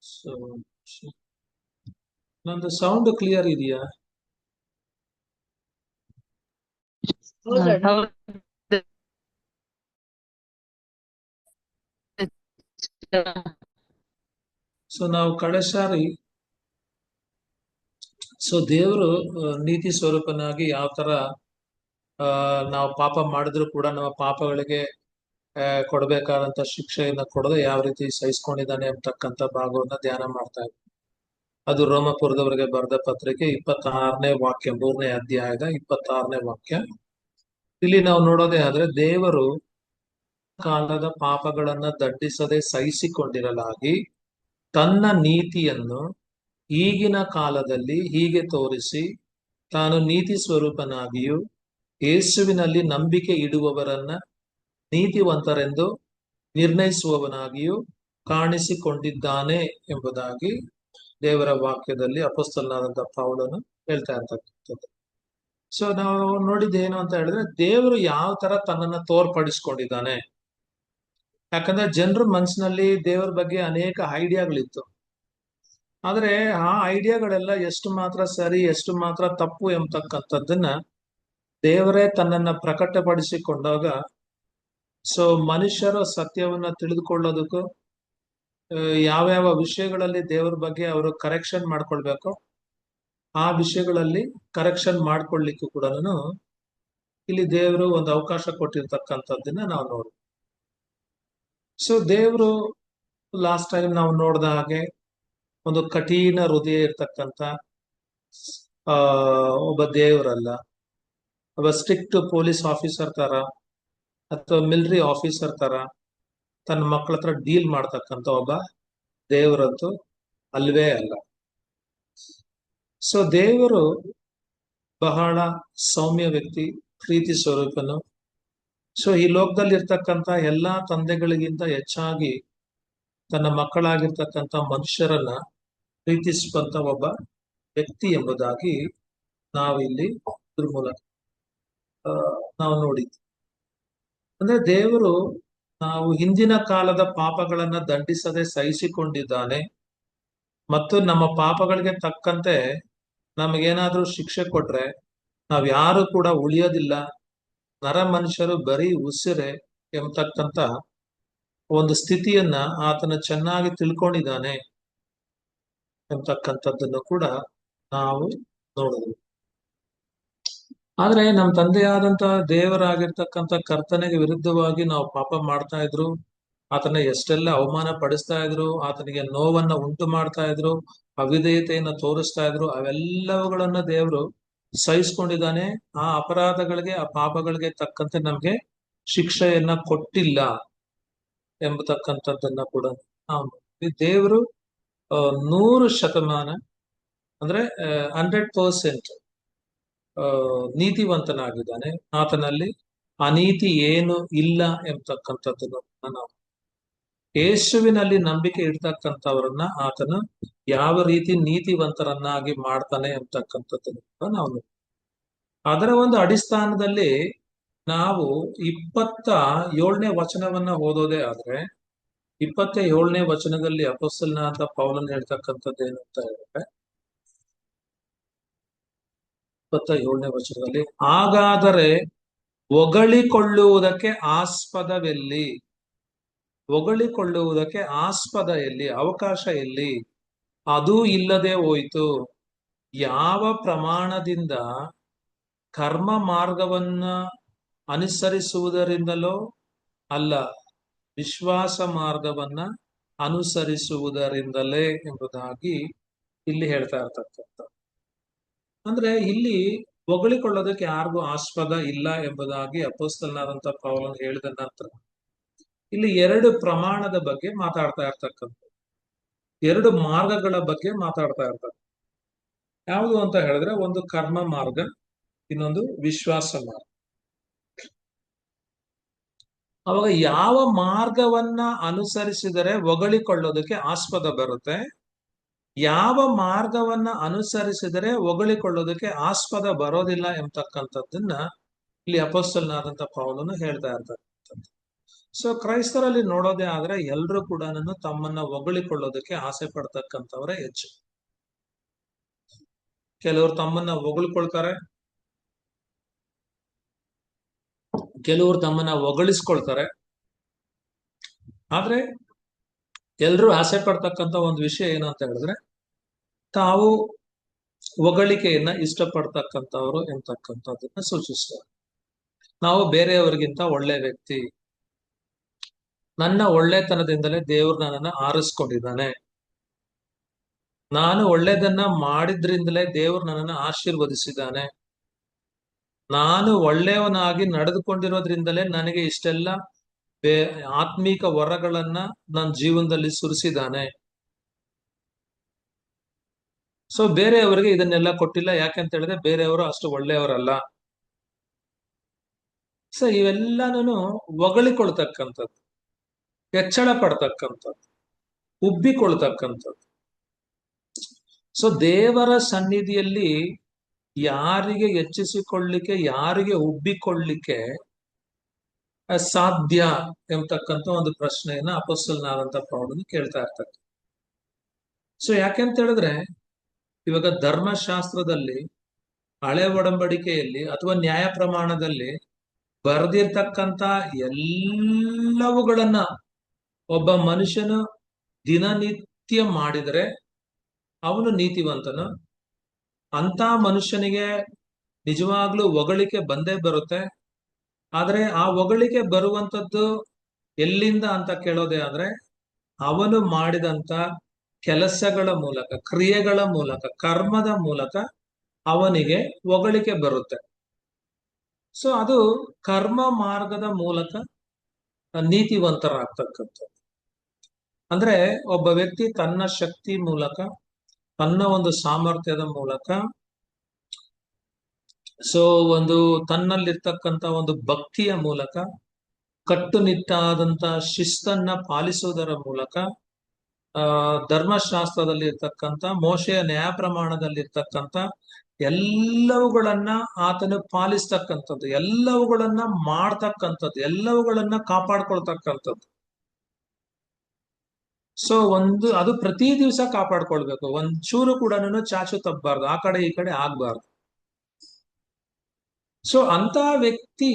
So ನಂದು sound clear ಇದೆಯಾ? ಹೌದು. ಸೊ ನಾವು ಕಳೆ ಸಾರಿ ದೇವರು ನೀತಿ ಸ್ವರೂಪನಾಗಿ ಯಾವ ತರ ನಾವು ಪಾಪ ಮಾಡಿದ್ರು ಕೂಡ ನಮ್ಮ ಪಾಪಗಳಿಗೆ ಕೊಡಬೇಕಾದಂತ ಶಿಕ್ಷೆಯನ್ನ ಕೊಡದೆ ಯಾವ ರೀತಿ ಸಹಿಸ್ಕೊಂಡಿದ್ದಾನೆ ಅಂತಕ್ಕಂಥ ಭಾಗವನ್ನ ಧ್ಯಾನ ಮಾಡ್ತಾ ಇದ್ವಿ. ಅದು ರೋಮಪುರದವರಿಗೆ ಬರೆದ ಪತ್ರಿಕೆ 26ನೇ ವಾಕ್ಯ, 3ನೇ ಅಧ್ಯಾಯದ 26ನೇ ವಾಕ್ಯ. ಇಲ್ಲಿ ನಾವು ನೋಡೋದೇ ಆದ್ರೆ, ದೇವರು ಕಾಲದ ಪಾಪಗಳನ್ನ ದಂಡಿಸದೆ ಸಹಿಸಿಕೊಂಡಿರಲಾಗಿ ತನ್ನ ನೀತಿಯನ್ನು ಈಗಿನ ಕಾಲದಲ್ಲಿ ಹೀಗೆ ತೋರಿಸಿ, ತಾನು ನೀತಿ ಸ್ವರೂಪನಾಗಿಯೂ ಯೇಸುವಿನಲ್ಲಿ ನಂಬಿಕೆ ಇಡುವವರನ್ನ ನೀತಿವಂತರೆಂದು ನಿರ್ಣಯಿಸುವವನಾಗಿಯೂ ಕಾಣಿಸಿಕೊಂಡಿದ್ದಾನೆ ಎಂಬುದಾಗಿ ದೇವರ ವಾಕ್ಯದಲ್ಲಿ ಅಪೊಸ್ತಲನಾದಂತಹ ಪೌಲನು ಹೇಳ್ತಾ ಇರ್ತಕ್ಕಂಥದ್ದು. ಸೊ ನಾವು ನೋಡಿದ್ದೇನು ಅಂತ ಹೇಳಿದ್ರೆ, ದೇವರು ಯಾವ ತರ ತನ್ನನ್ನ ತೋರ್ಪಡಿಸ್ಕೊಂಡಿದ್ದಾನೆ. ಯಾಕಂದ್ರೆ ಜನರ ಮನಸ್ಸಿನಲ್ಲಿ ದೇವರ ಬಗ್ಗೆ ಅನೇಕ ಐಡಿಯಾಗಳಿತ್ತು. ಆದ್ರೆ ಆ ಐಡಿಯಾಗಳೆಲ್ಲ ಎಷ್ಟು ಮಾತ್ರ ಸರಿ, ಎಷ್ಟು ಮಾತ್ರ ತಪ್ಪು ಎಂಬತಕ್ಕಂಥದ್ದನ್ನ ದೇವರೇ ತನ್ನನ್ನ ಪ್ರಕಟಪಡಿಸಿಕೊಂಡಾಗ, ಸೊ ಮನುಷ್ಯರು ಸತ್ಯವನ್ನ ತಿಳಿದುಕೊಳ್ಳೋದಕ್ಕೂ ಯಾವ್ಯಾವ ವಿಷಯಗಳಲ್ಲಿ ದೇವರ ಬಗ್ಗೆ ಅವರು ಕರೆಕ್ಷನ್ ಮಾಡ್ಕೊಳ್ಬೇಕು, ಆ ವಿಷಯಗಳಲ್ಲಿ ಕರೆಕ್ಷನ್ ಮಾಡ್ಕೊಳ್ಲಿಕ್ಕೂ ಕೂಡ ಇಲ್ಲಿ ದೇವರು ಒಂದು ಅವಕಾಶ ಕೊಟ್ಟಿರ್ತಕ್ಕಂಥದ್ದನ್ನ ನಾವು ನೋಡ್ತೀವಿ. ಸೊ ದೇವರು ಲಾಸ್ಟ್ ಟೈಮ್ ನಾವು ನೋಡಿದ ಹಾಗೆ ಒಂದು ಕಠಿಣ ಹೃದಯ ಇರ್ತಕ್ಕಂಥ ಒಬ್ಬ ದೇವರಲ್ಲ, ಒಬ್ಬ ಸ್ಟ್ರಿಕ್ಟ್ ಪೊಲೀಸ್ ಆಫೀಸರ್ ತರ ಅಥವಾ ಮಿಲಿಟರಿ ಆಫೀಸರ್ ತರ ತನ್ನ ಮಕ್ಕಳ ಹತ್ರ ಡೀಲ್ ಮಾಡ್ತಕ್ಕಂಥ ಒಬ್ಬ ದೇವರಂತೂ ಅಲ್ವೇ ಅಲ್ಲ. ಸೊ ದೇವರು ಬಹಳ ಸೌಮ್ಯ ವ್ಯಕ್ತಿ, ಪ್ರೀತಿ ಸ್ವರೂಪನು. ಸೊ ಈ ಲೋಕದಲ್ಲಿ ಇರ್ತಕ್ಕಂಥ ಎಲ್ಲಾ ತಂದೆಗಳಿಗಿಂತ ಹೆಚ್ಚಾಗಿ ತನ್ನ ಮಕ್ಕಳಾಗಿರ್ತಕ್ಕಂಥ ಮನುಷ್ಯರನ್ನ ಪ್ರೀತಿಸುವಂತ ಒಬ್ಬ ವ್ಯಕ್ತಿ ಎಂಬುದಾಗಿ ನಾವಿಲ್ಲಿ ಇದ್ರ ಮೂಲಕ ನಾವು ನೋಡಿದ್ವಿ. ಅಂದ್ರೆ ದೇವರು ನಾವು ಹಿಂದಿನ ಕಾಲದ ಪಾಪಗಳನ್ನ ದಂಡಿಸದೆ ಸಹಿಸಿಕೊಂಡಿದ್ದಾನೆ ಮತ್ತು ನಮ್ಮ ಪಾಪಗಳಿಗೆ ತಕ್ಕಂತೆ ನಮಗೇನಾದ್ರೂ ಶಿಕ್ಷೆ ಕೊಟ್ರೆ ನಾವ್ ಯಾರು ಕೂಡ ಉಳಿಯೋದಿಲ್ಲ, ನರ ಮನುಷ್ಯರು ಬರೀ ಉಸಿರೆ ಎಂಬತಕ್ಕಂತ ಒಂದು ಸ್ಥಿತಿಯನ್ನ ಆತನ ಚೆನ್ನಾಗಿ ತಿಳ್ಕೊಂಡಿದ್ದಾನೆ ಎಂಬತಕ್ಕಂಥದ್ದನ್ನು ಕೂಡ ನಾವು ನೋಡಿದ್ವಿ. ಆದ್ರೆ ನಮ್ಮ ತಂದೆಯಾದಂತ ದೇವರಾಗಿರ್ತಕ್ಕಂಥ ಕರ್ತನೆಗೆ ವಿರುದ್ಧವಾಗಿ ನಾವು ಪಾಪ ಮಾಡ್ತಾ ಇದ್ರು, ಆತನ ಎಷ್ಟೆಲ್ಲ ಅವಮಾನ ಪಡಿಸ್ತಾ ಇದ್ರು, ಆತನಿಗೆ ನೋವನ್ನ ಉಂಟು ಮಾಡ್ತಾ ಇದ್ರು, ಅವಿಧೇಯತೆಯನ್ನ ತೋರಿಸ್ತಾ ಇದ್ರು, ಅವೆಲ್ಲವುಗಳನ್ನ ದೇವರು ಸಹಿಸ್ಕೊಂಡಿದ್ದಾನೆ. ಆ ಅಪರಾಧಗಳಿಗೆ, ಆ ಪಾಪಗಳಿಗೆ ತಕ್ಕಂತೆ ನಮ್ಗೆ ಶಿಕ್ಷೆಯನ್ನ ಕೊಟ್ಟಿಲ್ಲ ಎಂಬತಕ್ಕಂಥದ್ದನ್ನ ಕೂಡ ನಾವು ದೇವರು 100% ಅಂದ್ರೆ 100% ನೀತಿವಂತನಾಗಿದ್ದಾನೆ. ಆತನಲ್ಲಿ ಅನೀತಿ ಏನು ಇಲ್ಲ ಎಂಬತಕ್ಕಂಥದ್ದನ್ನು ನಾವು ಯೇಸುವಿನಲ್ಲಿ ನಂಬಿಕೆ ಇಡ್ತಕ್ಕಂಥವ್ರನ್ನ ಆತನ ಯಾವ ರೀತಿ ನೀತಿವಂತರನ್ನಾಗಿ ಮಾಡ್ತಾನೆ ಎಂಬತಕ್ಕಂಥದ್ದನ್ನು ನಾವು ಅದರ ಒಂದು ಅಡಿಸ್ಥಾನದಲ್ಲಿ ನಾವು 27ನೇ ವಚನವನ್ನ ಓದೋದೇ ಆದ್ರೆ, 27ನೇ ವಚನದಲ್ಲಿ ಅಪೊಸ್ತಲನಾದ ಪೌಲನು ಹೇಳ್ತಕ್ಕಂಥದ್ದು ಏನು ಅಂತ ಹೇಳಿದ್ರೆ, 27ನೇ ವಚನದಲ್ಲಿ, ಹಾಗಾದರೆ ಹೊಗಳಿಕೊಳ್ಳುವುದಕ್ಕೆ ಆಸ್ಪದವೆಲ್ಲಿ, ಹೊಗಳಿಕೊಳ್ಳುವುದಕ್ಕೆ ಆಸ್ಪದ ಎಲ್ಲಿ, ಅವಕಾಶ ಎಲ್ಲಿ? ಅದೂ ಇಲ್ಲದೆ ಹೋಯಿತು. ಯಾವ ಪ್ರಮಾಣದಿಂದ ಕರ್ಮ ಮಾರ್ಗವನ್ನ ಅನುಸರಿಸುವುದರಿಂದಲೋ ಅಲ್ಲ, ವಿಶ್ವಾಸ ಮಾರ್ಗವನ್ನ ಅನುಸರಿಸುವುದರಿಂದಲೇ ಎಂಬುದಾಗಿ ಇಲ್ಲಿ ಹೇಳ್ತಾ ಇರ್ತಕ್ಕಂಥ. ಅಂದ್ರೆ ಇಲ್ಲಿ ಹೊಗಳಿಕೊಳ್ಳೋದಕ್ಕೆ ಯಾರಿಗೂ ಆಸ್ಪದ ಇಲ್ಲ ಎಂಬುದಾಗಿ ಅಪೊಸ್ತಲನಾದಂತ ಪೌಲನು ಹೇಳಿದ ನಂತರ ಇಲ್ಲಿ 2 ಪ್ರಮಾಣದ ಬಗ್ಗೆ ಮಾತಾಡ್ತಾ ಇರ್ತಕ್ಕಂಥ, 2 ಮಾರ್ಗಗಳ ಬಗ್ಗೆ ಮಾತಾಡ್ತಾ ಇರ್ತಕ್ಕಂಥ. ಯಾವುದು ಅಂತ ಹೇಳಿದ್ರೆ, ಒಂದು ಕರ್ಮ ಮಾರ್ಗ, ಇನ್ನೊಂದು ವಿಶ್ವಾಸ ಮಾರ್ಗ. ಅವಾಗ ಯಾವ ಮಾರ್ಗವನ್ನ ಅನುಸರಿಸಿದರೆ ಹೊಗಳಿಕೊಳ್ಳೋದಕ್ಕೆ ಆಸ್ಪದ ಬರುತ್ತೆ, ಯಾವ ಮಾರ್ಗವನ್ನ ಅನುಸರಿಸಿದರೆ ಹೊಗಳಿಕೊಳ್ಳೋದಕ್ಕೆ ಆಸ್ಪದ ಬರೋದಿಲ್ಲ ಎಂಬತಕ್ಕಂಥದ್ದನ್ನ ಇಲ್ಲಿ ಅಪೊಸ್ತಲನಾದಂತ ಪೌಲನು ಹೇಳ್ತಾ ಇರ್ತಕ್ಕಂಥದ್ದು. ಸೊ ಕ್ರೈಸ್ತರಲ್ಲಿ ನೋಡೋದೇ ಆದ್ರೆ ಎಲ್ರು ಕೂಡ ತಮ್ಮನ್ನ ಹೊಗಳಿಕೊಳ್ಳೋದಕ್ಕೆ ಆಸೆ ಪಡ್ತಕ್ಕಂಥವರೇ ಹೆಚ್ಚು. ಕೆಲವರು ತಮ್ಮನ್ನ ಹೊಗಳ್ಕೊಳ್ತಾರೆ, ಕೆಲವರು ತಮ್ಮನ್ನ ಹೊಗಳಿಸ್ಕೊಳ್ತಾರೆ. ಆದ್ರೆ ಎಲ್ರು ಆಸೆ ಪಡ್ತಕ್ಕಂಥ ಒಂದು ವಿಷಯ ಏನು ಅಂತ ಹೇಳಿದ್ರೆ, ತಾವು ಹೊಗಳಿಕೆಯನ್ನ ಇಷ್ಟಪಡ್ತಕ್ಕಂಥವ್ರು ಎಂತಕ್ಕಂಥದ್ದನ್ನ ಸೂಚಿಸ್ತಾರೆ. ನಾವು ಬೇರೆಯವರಿಗಿಂತ ಒಳ್ಳೆ ವ್ಯಕ್ತಿ, ನನ್ನ ಒಳ್ಳೆತನದಿಂದಲೇ ದೇವ್ರು ನನ್ನನ್ನ ಆರಿಸ್ಕೊಂಡಿದ್ದಾನೆ, ನಾನು ಒಳ್ಳೆದನ್ನ ಮಾಡಿದ್ರಿಂದಲೇ ದೇವ್ರು ನನ್ನನ್ನ ಆಶೀರ್ವದಿಸಿದ್ದಾನೆ, ನಾನು ಒಳ್ಳೆಯವನಾಗಿ ನಡೆದುಕೊಂಡಿರೋದ್ರಿಂದಲೇ ನನಗೆ ಇಷ್ಟೆಲ್ಲ ಆತ್ಮೀಕ ವರಗಳನ್ನ ನನ್ನ ಜೀವನದಲ್ಲಿ ಸುರಿಸಿದ್ದಾನೆ. ಸೊ ಬೇರೆಯವರಿಗೆ ಇದನ್ನೆಲ್ಲ ಕೊಟ್ಟಿಲ್ಲ. ಯಾಕೆಂತ ಹೇಳಿದ್ರೆ ಬೇರೆಯವರು ಅಷ್ಟು ಒಳ್ಳೆಯವರಲ್ಲ. ಸೊ ಇವೆಲ್ಲಾನು ಹೊಗಳಿಕೊಳ್ತಕ್ಕಂಥದ್ದು, ಹೆಚ್ಚಳ ಪಡ್ತಕ್ಕಂಥದ್ದು, ಉಬ್ಬಿಕೊಳ್ತಕ್ಕಂಥದ್ದು. ಸೊ ದೇವರ ಸನ್ನಿಧಿಯಲ್ಲಿ ಯಾರಿಗೆ ಹೆಚ್ಚಿಸಿಕೊಳ್ಳಿಕ್ಕೆ, ಯಾರಿಗೆ ಉಬ್ಬಿಕೊಳ್ಳಿಕ್ಕೆ ಸಾಧ್ಯ ಎಂಬತಕ್ಕಂಥ ಒಂದು ಪ್ರಶ್ನೆಯನ್ನ ಅಪೊಸ್ತಲನಾದಂತ ಪೌಲನು ಕೇಳ್ತಾ ಇರ್ತಾರೆ. ಸೊ ಯಾಕೆಂತ ಹೇಳಿದ್ರೆ ಇವಾಗ ಧರ್ಮಶಾಸ್ತ್ರದಲ್ಲಿ, ಹಳೆ ಒಡಂಬಡಿಕೆಯಲ್ಲಿ ಅಥವಾ ನ್ಯಾಯ ಪ್ರಮಾಣದಲ್ಲಿ ಬರೆದಿರ್ತಕ್ಕಂಥ ಎಲ್ಲವುಗಳನ್ನ ಒಬ್ಬ ಮನುಷ್ಯನು ದಿನನಿತ್ಯ ಮಾಡಿದರೆ ಅವನು ನೀತಿವಂತನು. ಅಂತ ಮನುಷ್ಯನಿಗೆ ನಿಜವಾಗ್ಲೂ ಹೊಗಳಿಕೆ ಬಂದೇ ಬರುತ್ತೆ. ಆದ್ರೆ ಆ ಹೊಗಳಿಕೆ ಬರುವಂತದ್ದು ಎಲ್ಲಿಂದ ಅಂತ ಕೇಳೋದೇ ಆದ್ರೆ, ಅವನು ಮಾಡಿದಂತ ಕೆಲಸಗಳ ಮೂಲಕ, ಕ್ರಿಯೆಗಳ ಮೂಲಕ, ಕರ್ಮದ ಮೂಲಕ ಅವನಿಗೆ ಹೊಗಳಿಕೆ ಬರುತ್ತೆ. ಸೊ ಅದು ಕರ್ಮ ಮಾರ್ಗದ ಮೂಲಕ ನೀತಿವಂತರಾಗ್ತಕ್ಕಂಥದ್ದು. ಅಂದ್ರೆ ಒಬ್ಬ ವ್ಯಕ್ತಿ ತನ್ನ ಶಕ್ತಿ ಮೂಲಕ, ತನ್ನ ಒಂದು ಸಾಮರ್ಥ್ಯದ ಮೂಲಕ, ಸೊ ಒಂದು ತನ್ನಲ್ಲಿರ್ತಕ್ಕಂಥ ಒಂದು ಭಕ್ತಿಯ ಮೂಲಕ, ಕಟ್ಟುನಿಟ್ಟಾದಂತ ಶಿಸ್ತನ್ನ ಪಾಲಿಸುವುದರ ಮೂಲಕ, ಧರ್ಮಶಾಸ್ತ್ರದಲ್ಲಿ ಇರ್ತಕ್ಕಂಥ, ಮೋಶೆಯ ನ್ಯಾಯ ಪ್ರಮಾಣದಲ್ಲಿ ಇರ್ತಕ್ಕಂಥ ಎಲ್ಲವುಗಳನ್ನ ಆತನು ಪಾಲಿಸ್ತಕ್ಕಂಥದ್ದು, ಎಲ್ಲವುಗಳನ್ನ ಮಾಡ್ತಕ್ಕಂಥದ್ದು, ಎಲ್ಲವುಗಳನ್ನ ಕಾಪಾಡ್ಕೊಳ್ತಕ್ಕಂಥದ್ದು. ಸೊ ಅದು ಪ್ರತಿ ದಿವಸ ಕಾಪಾಡ್ಕೊಳ್ಬೇಕು. ಒಂದ್ ಚೂರು ಕೂಡ ಚಾಚು ತಪ್ಪಬಾರ್ದು, ಆ ಕಡೆ ಈ ಕಡೆ ಆಗ್ಬಾರ್ದು. ಸೊ ಅಂತ ವ್ಯಕ್ತಿ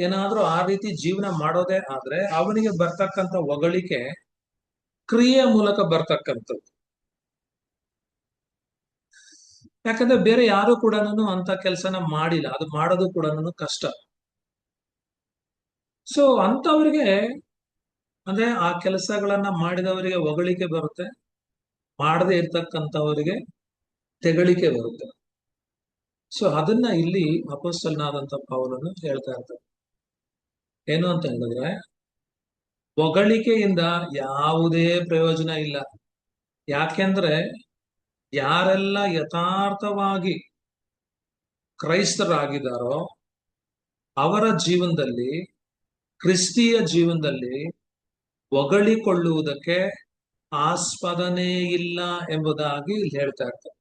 ಏನಾದ್ರೂ ಆ ರೀತಿ ಜೀವನ ಮಾಡೋದೇ ಆದ್ರೆ ಅವನಿಗೆ ಬರ್ತಕ್ಕಂಥ ಹೊಗಳಿಕೆ ಕ್ರಿಯೆಯ ಮೂಲಕ ಬರ್ತಕ್ಕಂಥದ್ದು. ಯಾಕಂದ್ರೆ ಬೇರೆ ಯಾರು ಕೂಡ ಅಂತ ಕೆಲಸನ ಮಾಡಿಲ್ಲ, ಅದು ಮಾಡೋದು ಕೂಡ ಕಷ್ಟ. ಸೊ ಅಂತವ್ರಿಗೆ, ಅಂದ್ರೆ ಆ ಕೆಲಸಗಳನ್ನ ಮಾಡಿದವರಿಗೆ ಹೊಗಳಿಕೆ ಬರುತ್ತೆ, ಮಾಡದೇ ಇರ್ತಕ್ಕಂಥವರಿಗೆ ತೆಗಳಿಕೆ ಬರುತ್ತೆ. ಸೊ ಅದನ್ನ ಇಲ್ಲಿ ಅಪೊಸ್ತಲನಾದಂತ ಪೌಲನು ಹೇಳ್ತಾ ಇರ್ತಾರೆ. ಏನು ಅಂತ ಹೇಳಿದ್ರೆ, ಹೊಗಳಿಕೆಯಿಂದ ಯಾವುದೇ ಪ್ರಯೋಜನ ಇಲ್ಲ. ಯಾಕೆಂದ್ರೆ ಯಾರೆಲ್ಲ ಯಥಾರ್ಥವಾಗಿ ಕ್ರೈಸ್ತರಾಗಿದ್ದಾರೋ ಅವರ ಜೀವನದಲ್ಲಿ, ಕ್ರಿಸ್ತಿಯ ಜೀವನದಲ್ಲಿ ಹೊಗಳಿಕೊಳ್ಳುವುದಕ್ಕೆ ಆಸ್ಪದನೇ ಇಲ್ಲ ಎಂಬುದಾಗಿ ಇಲ್ಲಿ ಹೇಳ್ತಾ ಇರ್ತಾರೆ.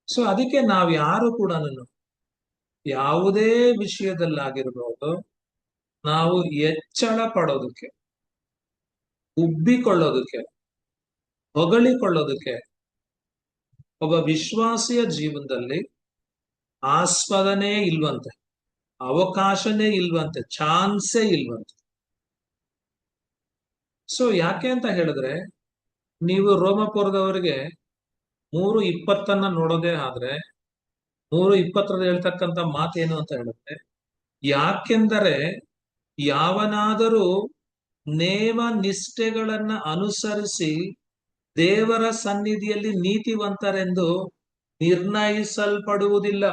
ಸೊ ಅದಕ್ಕೆ ನಾವು ಯಾರು ಕೂಡ ಯಾವುದೇ ವಿಷಯದಲ್ಲಾಗಿರ್ಬೋದು, ನಾವು ಹೆಚ್ಚಳ ಪಡೋದಕ್ಕೆ, ಉಬ್ಬಿಕೊಳ್ಳೋದಕ್ಕೆ, ಹೊಗಳಿಕೊಳ್ಳೋದಕ್ಕೆ ಒಬ್ಬ ವಿಶ್ವಾಸಿಯ ಜೀವನದಲ್ಲಿ ಆಸ್ಪದನೇ ಇಲ್ವಂತೆ, ಅವಕಾಶನೇ ಇಲ್ವಂತೆ, ಚಾನ್ಸೇ ಇಲ್ವಂತೆ. ಸೊ ಯಾಕೆ ಅಂತ ಹೇಳಿದ್ರೆ, ನೀವು ರೋಮಪುರದವರಿಗೆ 3:20 ನೋಡೋದೇ ಆದ್ರೆ 3:20 ಹೇಳ್ತಕ್ಕಂಥ ಮಾತೇನು ಅಂತ ಹೇಳಿದ್ರೆ, ಯಾಕೆಂದರೆ ಯಾವನಾದರೂ ನೇಮ ನಿಷ್ಠೆಗಳನ್ನ ಅನುಸರಿಸಿ ದೇವರ ಸನ್ನಿಧಿಯಲ್ಲಿ ನೀತಿವಂತರೆಂದು ನಿರ್ಣಯಿಸಲ್ಪಡುವುದಿಲ್ಲ.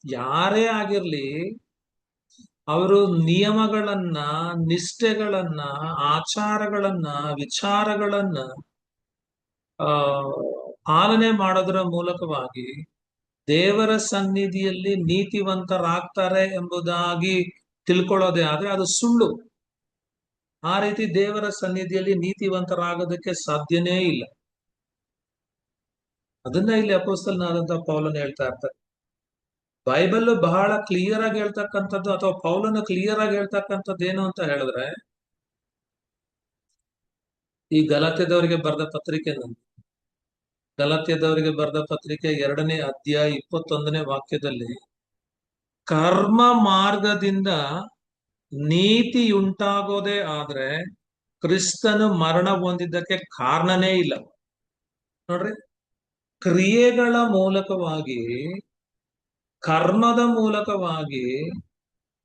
ಯಾರೇ ಆಗಿರ್ಲಿ, ಅವರು ನಿಯಮಗಳನ್ನ, ನಿಷ್ಠೆಗಳನ್ನ, ಆಚಾರಗಳನ್ನ, ವಿಚಾರಗಳನ್ನ ಪಾಲನೆ ಮಾಡೋದರ ಮೂಲಕವಾಗಿ ದೇವರ ಸನ್ನಿಧಿಯಲ್ಲಿ ನೀತಿವಂತರಾಗ್ತಾರೆ ಎಂಬುದಾಗಿ ತಿಳ್ಕೊಳ್ಳೋದೇ ಆದ್ರೆ ಅದು ಸುಳ್ಳು. ಆ ರೀತಿ ದೇವರ ಸನ್ನಿಧಿಯಲ್ಲಿ ನೀತಿವಂತರಾಗೋದಕ್ಕೆ ಸಾಧ್ಯನೇ ಇಲ್ಲ. ಅದನ್ನ ಇಲ್ಲಿ ಅಪೊಸ್ತಲನಾದಂತ ಪೌಲನು ಹೇಳ್ತಾ ಇರ್ತಾರೆ. ಬೈಬಲ್ ಬಹಳ ಕ್ಲಿಯರ್ ಆಗಿ ಹೇಳ್ತಕ್ಕಂಥದ್ದು, ಅಥವಾ ಪೌಲನ ಕ್ಲಿಯರ್ ಆಗಿ ಹೇಳ್ತಕ್ಕಂಥದ್ದು ಏನು ಅಂತ ಹೇಳಿದ್ರೆ, ಈ ಗಲಾತ್ಯದವರಿಗೆ ಬರೆದ ಪತ್ರಿಕೆ, ಗಲಾತ್ಯದವರಿಗೆ ಬರೆದ ಪತ್ರಿಕೆ 2ನೇ ಅಧ್ಯಾಯ 21ನೇ ವಾಕ್ಯದಲ್ಲಿ, ಕರ್ಮ ಮಾರ್ಗದಿಂದ ನೀತಿಯುಂಟಾಗೋದೇ ಆದ್ರೆ ಕ್ರಿಸ್ತನು ಮರಣ ಹೊಂದಿದ್ದಕ್ಕೆ ಕಾರಣನೇ ಇಲ್ಲ. ನೋಡ್ರಿ, ಕ್ರಿಯೆಗಳ ಮೂಲಕವಾಗಿ, ಕರ್ಮದ ಮೂಲಕವಾಗಿ,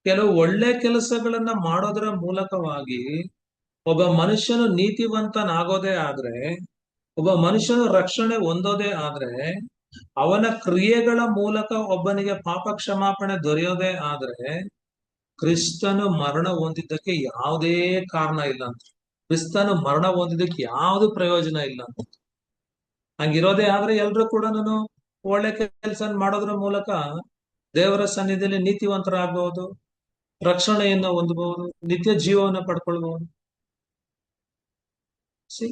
ಕೆಲವು ಒಳ್ಳೆ ಕೆಲಸಗಳನ್ನ ಮಾಡೋದರ ಮೂಲಕವಾಗಿ ಒಬ್ಬ ಮನುಷ್ಯನು ನೀತಿವಂತನಾಗೋದೇ ಆದ್ರೆ, ಒಬ್ಬ ಮನುಷ್ಯನು ರಕ್ಷಣೆ ಹೊಂದೋದೇ ಆದ್ರೆ, ಅವನ ಕ್ರಿಯೆಗಳ ಮೂಲಕ ಒಬ್ಬನಿಗೆ ಪಾಪ ಕ್ಷಮಾಪಣೆ ದೊರೆಯೋದೇ ಆದ್ರೆ, ಕ್ರಿಸ್ತನು ಮರಣ ಹೊಂದಿದ್ದಕ್ಕೆ ಯಾವುದೇ ಕಾರಣ ಇಲ್ಲ ಅಂತ. ಕ್ರಿಸ್ತನು ಮರಣ ಹೊಂದಿದ್ದಕ್ಕೆ ಯಾವ್ದು ಪ್ರಯೋಜನ ಇಲ್ಲ ಅಂತ. ಹಂಗಿರೋದೇ ಆದ್ರೆ ಎಲ್ರು ಕೂಡ ನಾನು ಒಳ್ಳೆ ಕೆಲಸ ಮಾಡೋದ್ರ ಮೂಲಕ ದೇವರ ಸನ್ನಿಧಿಯಲ್ಲಿ ನೀತಿವಂತರಾಗಬಹುದು, ರಕ್ಷಣೆಯನ್ನ ಹೊಂದಬಹುದು, ನಿತ್ಯ ಜೀವವನ್ನ ಪಡ್ಕೊಳ್ಬಹುದು. ಸಿ,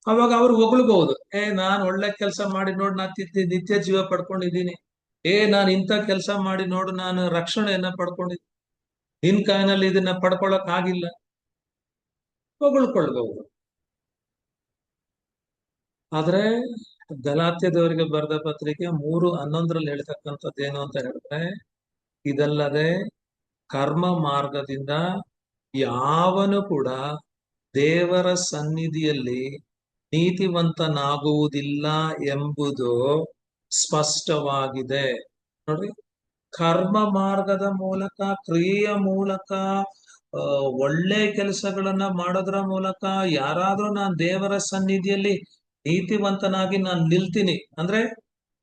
ಅವಾಗ ಅವ್ರು ಹೊಗಳ್ಬಹುದು, ನಾನ್ ಒಳ್ಳೆ ಕೆಲಸ ಮಾಡಿ ನೋಡ್ ನಾ ನಿತ್ಯ ಜೀವ ಪಡ್ಕೊಂಡಿದ್ದೀನಿ, ನಾನ್ ಇಂಥ ಕೆಲಸ ಮಾಡಿ ನೋಡು ನಾನು ರಕ್ಷಣೆಯನ್ನ ಪಡ್ಕೊಂಡಿದ್ದೀನಿ, ನಿನ್ ಕಾಯಿನಲ್ಲಿ ಇದನ್ನ ಪಡ್ಕೊಳಕ್ ಆಗಿಲ್ಲ, ಹೊಗಳ್ಕೊಳ್ಬಹುದು. ಆದ್ರೆ ಗಲಾತ್ಯದವರಿಗೆ ಬರೆದ ಪತ್ರಿಕೆ 3:11 ಹೇಳ್ತಕ್ಕಂಥದ್ದು ಏನು ಅಂತ ಹೇಳಿದ್ರೆ, ಇದಲ್ಲದೆ ಕರ್ಮ ಮಾರ್ಗದಿಂದ ಯಾವನು ಕೂಡ ದೇವರ ಸನ್ನಿಧಿಯಲ್ಲಿ ನೀತಿವಂತನಾಗುವುದಿಲ್ಲ ಎಂಬುದು ಸ್ಪಷ್ಟವಾಗಿದೆ. ನೋಡ್ರಿ, ಕರ್ಮ ಮಾರ್ಗದ ಮೂಲಕ, ಕ್ರಿಯೆಯ ಮೂಲಕ, ಒಳ್ಳೆ ಕೆಲಸಗಳನ್ನ ಮಾಡೋದ್ರ ಮೂಲಕ ಯಾರಾದ್ರೂ ನಾನ್ ದೇವರ ಸನ್ನಿಧಿಯಲ್ಲಿ ನೀತಿವಂತನಾಗಿ ನಾನು ನಿಲ್ತೀನಿ ಅಂದ್ರೆ,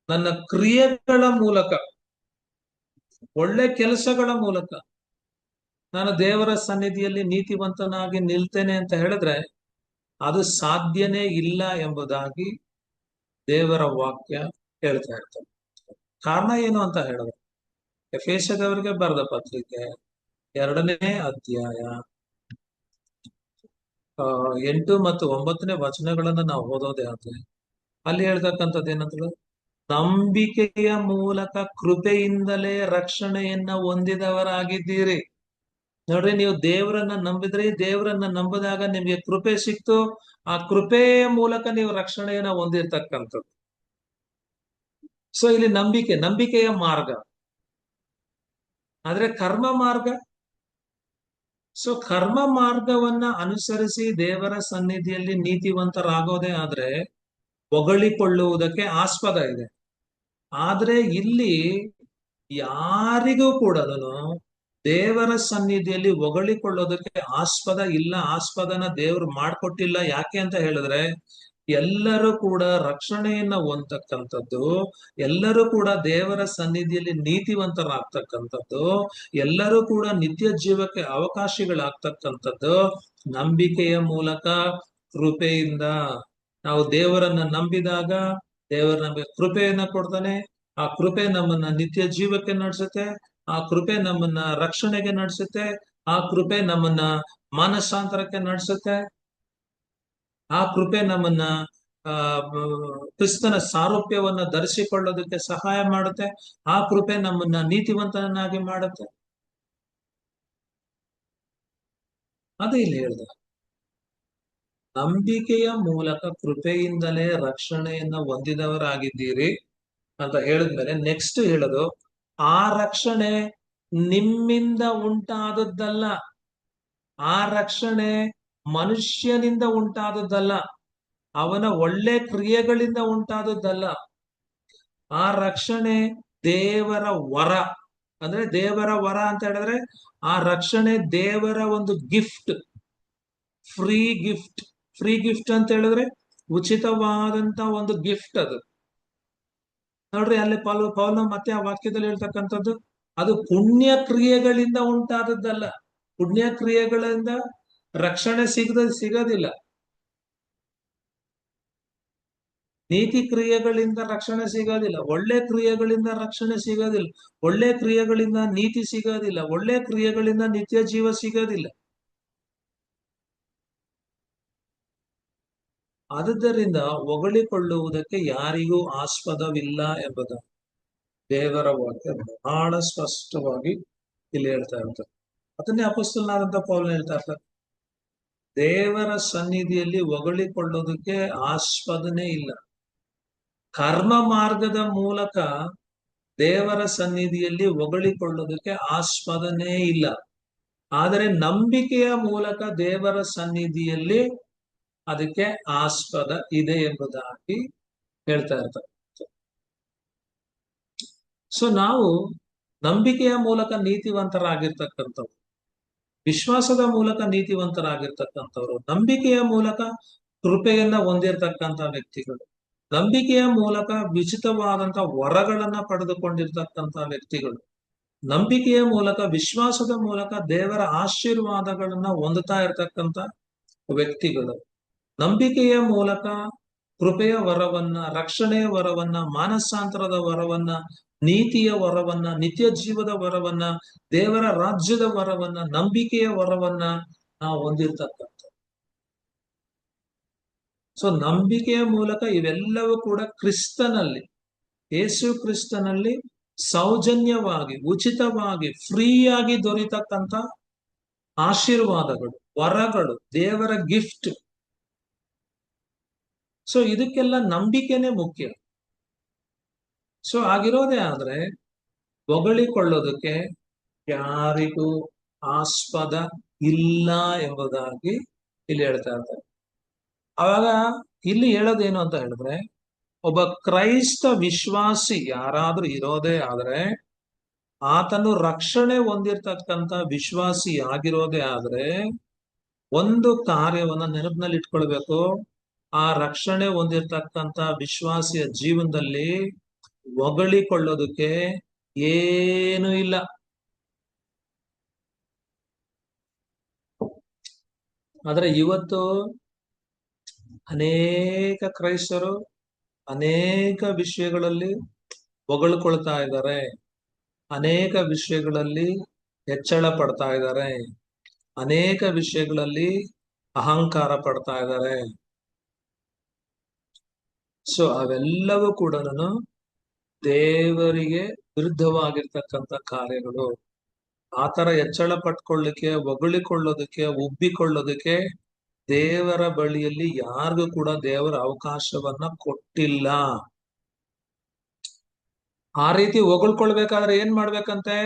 ನನ್ನ ಕ್ರಿಯೆಗಳ ಮೂಲಕ, ಒಳ್ಳೆ ಕೆಲಸಗಳ ಮೂಲಕ ನಾನು ದೇವರ ಸನ್ನಿಧಿಯಲ್ಲಿ ನೀತಿವಂತನಾಗಿ ನಿಲ್ತೇನೆ ಅಂತ ಹೇಳಿದ್ರೆ ಅದು ಸಾಧ್ಯನೇ ಇಲ್ಲ ಎಂಬುದಾಗಿ ದೇವರ ವಾಕ್ಯ ಹೇಳ್ತಾ ಇರ್ತದೆ. ಕಾರಣ ಏನು ಅಂತ ಹೇಳಿದ್ರೆ, ಎಫೆಸದವರಿಗೆ ಬರೆದ ಪತ್ರಿಕೆ 2ನೇ ಅಧ್ಯಾಯ 8 ಮತ್ತು 9ನೇ ವಚನಗಳನ್ನ ನಾವು ಓದೋದೇ ಆದ್ರೆ ಅಲ್ಲಿ ಹೇಳ್ತಕ್ಕಂಥದ್ದು ಏನಂತ, ನಂಬಿಕೆಯ ಮೂಲಕ ಕೃಪೆಯಿಂದಲೇ ರಕ್ಷಣೆಯನ್ನ ಹೊಂದಿದವರಾಗಿದ್ದೀರಿ. ನೋಡ್ರಿ, ನೀವು ದೇವರನ್ನ ನಂಬಿದ್ರಿ, ದೇವರನ್ನ ನಂಬಿದಾಗ ನಿಮ್ಗೆ ಕೃಪೆ ಸಿಕ್ತು, ಆ ಕೃಪೆಯ ಮೂಲಕ ನೀವು ರಕ್ಷಣೆಯನ್ನ ಹೊಂದಿರ್ತಕ್ಕಂಥದ್ದು. ಸೊ ಇಲ್ಲಿ ನಂಬಿಕೆಯ ಮಾರ್ಗ, ಆದ್ರೆ ಕರ್ಮ ಮಾರ್ಗ. ಸೊ ಕರ್ಮ ಮಾರ್ಗವನ್ನ ಅನುಸರಿಸಿ ದೇವರ ಸನ್ನಿಧಿಯಲ್ಲಿ ನೀತಿವಂತರಾಗೋದೇ ಆದ್ರೆ ಹೊಗಳಿಕೊಳ್ಳುವುದಕ್ಕೆ ಆಸ್ಪದ ಇದೆ. ಆದ್ರೆ ಇಲ್ಲಿ ಯಾರಿಗೂ ಕೂಡ ದೇವರ ಸನ್ನಿಧಿಯಲ್ಲಿ ಹೊಗಳಿಕೊಳ್ಳೋದಕ್ಕೆ ಆಸ್ಪದ ಇಲ್ಲ, ಆಸ್ಪದನ ದೇವರು ಮಾಡ್ಕೊಟ್ಟಿಲ್ಲ. ಯಾಕೆ ಅಂತ ಹೇಳಿದ್ರೆ, ಎಲ್ಲರೂ ಕೂಡ ರಕ್ಷಣೆಯನ್ನ ಹೊಂದತಕ್ಕಂಥದ್ದು, ಎಲ್ಲರೂ ಕೂಡ ದೇವರ ಸನ್ನಿಧಿಯಲ್ಲಿ ನೀತಿವಂತರಾಗ್ತಕ್ಕಂಥದ್ದು, ಎಲ್ಲರೂ ಕೂಡ ನಿತ್ಯ ಜೀವಕ್ಕೆ ಅವಕಾಶಿಗಳಾಗ್ತಕ್ಕಂಥದ್ದು ನಂಬಿಕೆಯ ಮೂಲಕ, ಕೃಪೆಯಿಂದ. ನಾವು ದೇವರನ್ನ ನಂಬಿದಾಗ ದೇವರ ನಮಗೆ ಕೃಪೆಯನ್ನ ಕೊಡ್ತಾನೆ. ಆ ಕೃಪೆ ನಮ್ಮನ್ನ ನಿತ್ಯ ಜೀವಕ್ಕೆ ನಡೆಸುತ್ತೆ, ಆ ಕೃಪೆ ನಮ್ಮನ್ನ ರಕ್ಷಣೆಗೆ ನಡೆಸುತ್ತೆ, ಆ ಕೃಪೆ ನಮ್ಮನ್ನ ಮಾನಸಾಂತರಕ್ಕೆ ನಡೆಸುತ್ತೆ, ಆ ಕೃಪೆ ನಮ್ಮನ್ನ ಕ್ರಿಸ್ತನ ಸಾರೂಪ್ಯವನ್ನ ಧರಿಸಿಕೊಳ್ಳೋದಕ್ಕೆ ಸಹಾಯ ಮಾಡುತ್ತೆ, ಆ ಕೃಪೆ ನಮ್ಮನ್ನ ನೀತಿವಂತನನ್ನಾಗಿ ಮಾಡುತ್ತೆ. ಅದೇ ಇಲ್ಲಿ ಹೇಳ್ದ, ನಂಬಿಕೆಯ ಮೂಲಕ ಕೃಪೆಯಿಂದಲೇ ರಕ್ಷಣೆಯನ್ನ ಹೊಂದಿದವರಾಗಿದ್ದೀರಿ ಅಂತ ಹೇಳಿದ್ಮೇಲೆ ನೆಕ್ಸ್ಟ್ ಹೇಳೋದು, ಆ ರಕ್ಷಣೆ ನಿಮ್ಮಿಂದ ಉಂಟಾದದ್ದಲ್ಲ, ಆ ರಕ್ಷಣೆ ಮನುಷ್ಯನಿಂದ ಉಂಟಾದದ್ದಲ್ಲ, ಅವನ ಒಳ್ಳೆ ಕ್ರಿಯೆಗಳಿಂದ ಉಂಟಾದದ್ದಲ್ಲ. ಆ ರಕ್ಷಣೆ ದೇವರ ವರ. ಅಂದ್ರೆ ದೇವರ ವರ ಅಂತ ಹೇಳಿದ್ರೆ ಆ ರಕ್ಷಣೆ ದೇವರ ಒಂದು gift, free gift. Free gift ಅಂತ ಹೇಳಿದ್ರೆ ಉಚಿತವಾದಂತ ಒಂದು ಗಿಫ್ಟ್ ಅದು. ನೋಡ್ರಿ, ಅಲ್ಲಿ ಪೌಲ ಮತ್ತೆ ಆ ವಾಕ್ಯದಲ್ಲಿ ಹೇಳ್ತಕ್ಕಂಥದ್ದು, ಅದು ಪುಣ್ಯ ಕ್ರಿಯೆಗಳಿಂದ ಉಂಟಾದದ್ದಲ್ಲ. ಪುಣ್ಯ ಕ್ರಿಯೆಗಳಿಂದ ರಕ್ಷಣೆ ಸಿಗೋದಿಲ್ಲ. ನೀತಿ ಕ್ರಿಯೆಗಳಿಂದ ರಕ್ಷಣೆ ಸಿಗೋದಿಲ್ಲ, ಒಳ್ಳೆ ಕ್ರಿಯೆಗಳಿಂದ ರಕ್ಷಣೆ ಸಿಗೋದಿಲ್ಲ, ಒಳ್ಳೆ ಕ್ರಿಯೆಗಳಿಂದ ನೀತಿ ಸಿಗೋದಿಲ್ಲ, ಒಳ್ಳೆ ಕ್ರಿಯೆಗಳಿಂದ ನಿತ್ಯ ಜೀವ ಸಿಗೋದಿಲ್ಲ. ಆದುದರಿಂದ ಹೊಗಳಿಕೊಳ್ಳುವುದಕ್ಕೆ ಯಾರಿಗೂ ಆಸ್ಪದವಿಲ್ಲ ಎಂಬುದು. ದೇವರ ವಾಕ್ಯ ಬಹಳ ಸ್ಪಷ್ಟವಾಗಿ ಇಲ್ಲಿ ಹೇಳ್ತಾ ಇರ್ತಾರೆ. ಅದನ್ನೇ ಅಪೊಸ್ತಲನಾದಂತ ಪೌಲ್ ಹೇಳ್ತಾ ಇರ್ತಾರೆ, ದೇವರ ಸನ್ನಿಧಿಯಲ್ಲಿ ಹೊಗಳಿಕೊಳ್ಳೋದಕ್ಕೆ ಆಸ್ಪದನೆ ಇಲ್ಲ. ಕರ್ಮ ಮಾರ್ಗದ ಮೂಲಕ ದೇವರ ಸನ್ನಿಧಿಯಲ್ಲಿ ಹೊಗಳಿಕೊಳ್ಳೋದಕ್ಕೆ ಆಸ್ಪದನೆ ಇಲ್ಲ. ಆದರೆ ನಂಬಿಕೆಯ ಮೂಲಕ ದೇವರ ಸನ್ನಿಧಿಯಲ್ಲಿ ಅದಕ್ಕೆ ಆಸ್ಪದ ಇದೆ ಎಂಬುದಾಗಿ ಹೇಳ್ತಾ ಇರ್ತಾರೆ. ಸೊ ನಾವು ನಂಬಿಕೆಯ ಮೂಲಕ ನೀತಿವಂತರಾಗಿರ್ತಕ್ಕಂಥವ್ರು, ವಿಶ್ವಾಸದ ಮೂಲಕ ನೀತಿವಂತರಾಗಿರ್ತಕ್ಕಂಥವ್ರು, ನಂಬಿಕೆಯ ಮೂಲಕ ಕೃಪೆಯನ್ನ ಹೊಂದಿರತಕ್ಕಂಥ ವ್ಯಕ್ತಿಗಳು, ನಂಬಿಕೆಯ ಮೂಲಕ ವಿಚಿತವಾದಂತಹ ವರಗಳನ್ನ ಪಡೆದುಕೊಂಡಿರ್ತಕ್ಕಂಥ ವ್ಯಕ್ತಿಗಳು, ನಂಬಿಕೆಯ ಮೂಲಕ ವಿಶ್ವಾಸದ ಮೂಲಕ ದೇವರ ಆಶೀರ್ವಾದಗಳನ್ನ ಹೊಂದುತ್ತಾ ಇರತಕ್ಕಂಥ ವ್ಯಕ್ತಿಗಳು, ನಂಬಿಕೆಯ ಮೂಲಕ ಕೃಪೆಯ ವರವನ್ನ, ರಕ್ಷಣೆಯ ವರವನ್ನ, ಮಾನಸಾಂತರದ ವರವನ್ನ, ನೀತಿಯ ವರವನ್ನ, ನಿತ್ಯ ಜೀವದ ವರವನ್ನ, ದೇವರ ರಾಜ್ಯದ ವರವನ್ನ, ನಂಬಿಕೆಯ ವರವನ್ನ ನಾವು ಹೊಂದಿರ್ತಕ್ಕಂಥ. ಸೊ ನಂಬಿಕೆಯ ಮೂಲಕ ಇವೆಲ್ಲವೂ ಕೂಡ ಕ್ರಿಸ್ತನಲ್ಲಿ, ಯೇಸು ಕ್ರಿಸ್ತನಲ್ಲಿ ಸೌಜನ್ಯವಾಗಿ, ಉಚಿತವಾಗಿ, ಫ್ರೀಯಾಗಿ ದೊರೆತಕ್ಕಂಥ ಆಶೀರ್ವಾದಗಳು, ವರಗಳು, ದೇವರ ಗಿಫ್ಟ್. ಸೊ ಇದಕ್ಕೆಲ್ಲ ನಂಬಿಕೆನೇ ಮುಖ್ಯ. ಸೊ ಆಗಿರೋದೇ ಆದ್ರೆ ಹೊಗಳಿಕೊಳ್ಳೋದಕ್ಕೆ ಯಾರಿಗೂ ಆಸ್ಪದ ಇಲ್ಲ ಎಂಬುದಾಗಿ ಇಲ್ಲಿ ಹೇಳ್ತಾ ಇರ್ತಾರೆ. ಅವಾಗ ಇಲ್ಲಿ ಹೇಳೋದೇನು ಅಂತ ಹೇಳಿದ್ರೆ, ಒಬ್ಬ ಕ್ರೈಸ್ತ ವಿಶ್ವಾಸಿ ಯಾರಾದ್ರೂ ಇರೋದೇ ಆದ್ರೆ, ಆತನು ರಕ್ಷಣೆ ಹೊಂದಿರ್ತಕ್ಕಂಥ ವಿಶ್ವಾಸಿ ಆಗಿರೋದೇ ಆದ್ರೆ, ಒಂದು ಕಾರ್ಯವನ್ನ ನೆನಪಿನಲ್ಲಿ ಇಟ್ಕೊಳ್ಬೇಕು. ಆ ರಕ್ಷಣೆ ಹೊಂದಿರ್ತಕ್ಕಂಥ ವಿಶ್ವಾಸಿಯ ಜೀವನದಲ್ಲಿ ಹೊಗಳಿಕೊಳ್ಳೋದಕ್ಕೆ ಏನು ಇಲ್ಲ. ಆದ್ರೆ ಇವತ್ತು ಅನೇಕ ಕ್ರೈಸ್ತರು ಅನೇಕ ವಿಷಯಗಳಲ್ಲಿ ಹೊಗಳ್ಕೊಳ್ತಾ ಇದ್ದಾರೆ, ಅನೇಕ ವಿಷಯಗಳಲ್ಲಿ ಹೆಚ್ಚಳ ಪಡ್ತಾ ಇದ್ದಾರೆ, ಅನೇಕ ವಿಷಯಗಳಲ್ಲಿ ಅಹಂಕಾರ ಪಡ್ತಾ ಇದ್ದಾರೆ. ಸೊ ಅವೆಲ್ಲವೂ ಕೂಡ ದೇವರಿಗೆ ವಿರುದ್ಧವಾಗಿರ್ತಕ್ಕಂಥ ಕಾರ್ಯಗಳು. ಆತರ ಹೆಚ್ಚಳ ಪಟ್ಕೊಳ್ಳಿಕ್ಕೆ, ಹೊಗಳಿಕೊಳ್ಳೋದಕ್ಕೆ, ಉಬ್ಬಿಕೊಳ್ಳೋದಕ್ಕೆ ದೇವರ ಬಳಿಯಲ್ಲಿ ಯಾರಿಗೂ ಕೂಡ ದೇವರ ಅವಕಾಶವನ್ನ ಕೊಟ್ಟಿಲ್ಲ. ಆ ರೀತಿ ಹೊಗಳ್ಕೊಳ್ಬೇಕಾದ್ರೆ ಏನ್ ಮಾಡ್ಬೇಕಂತೆ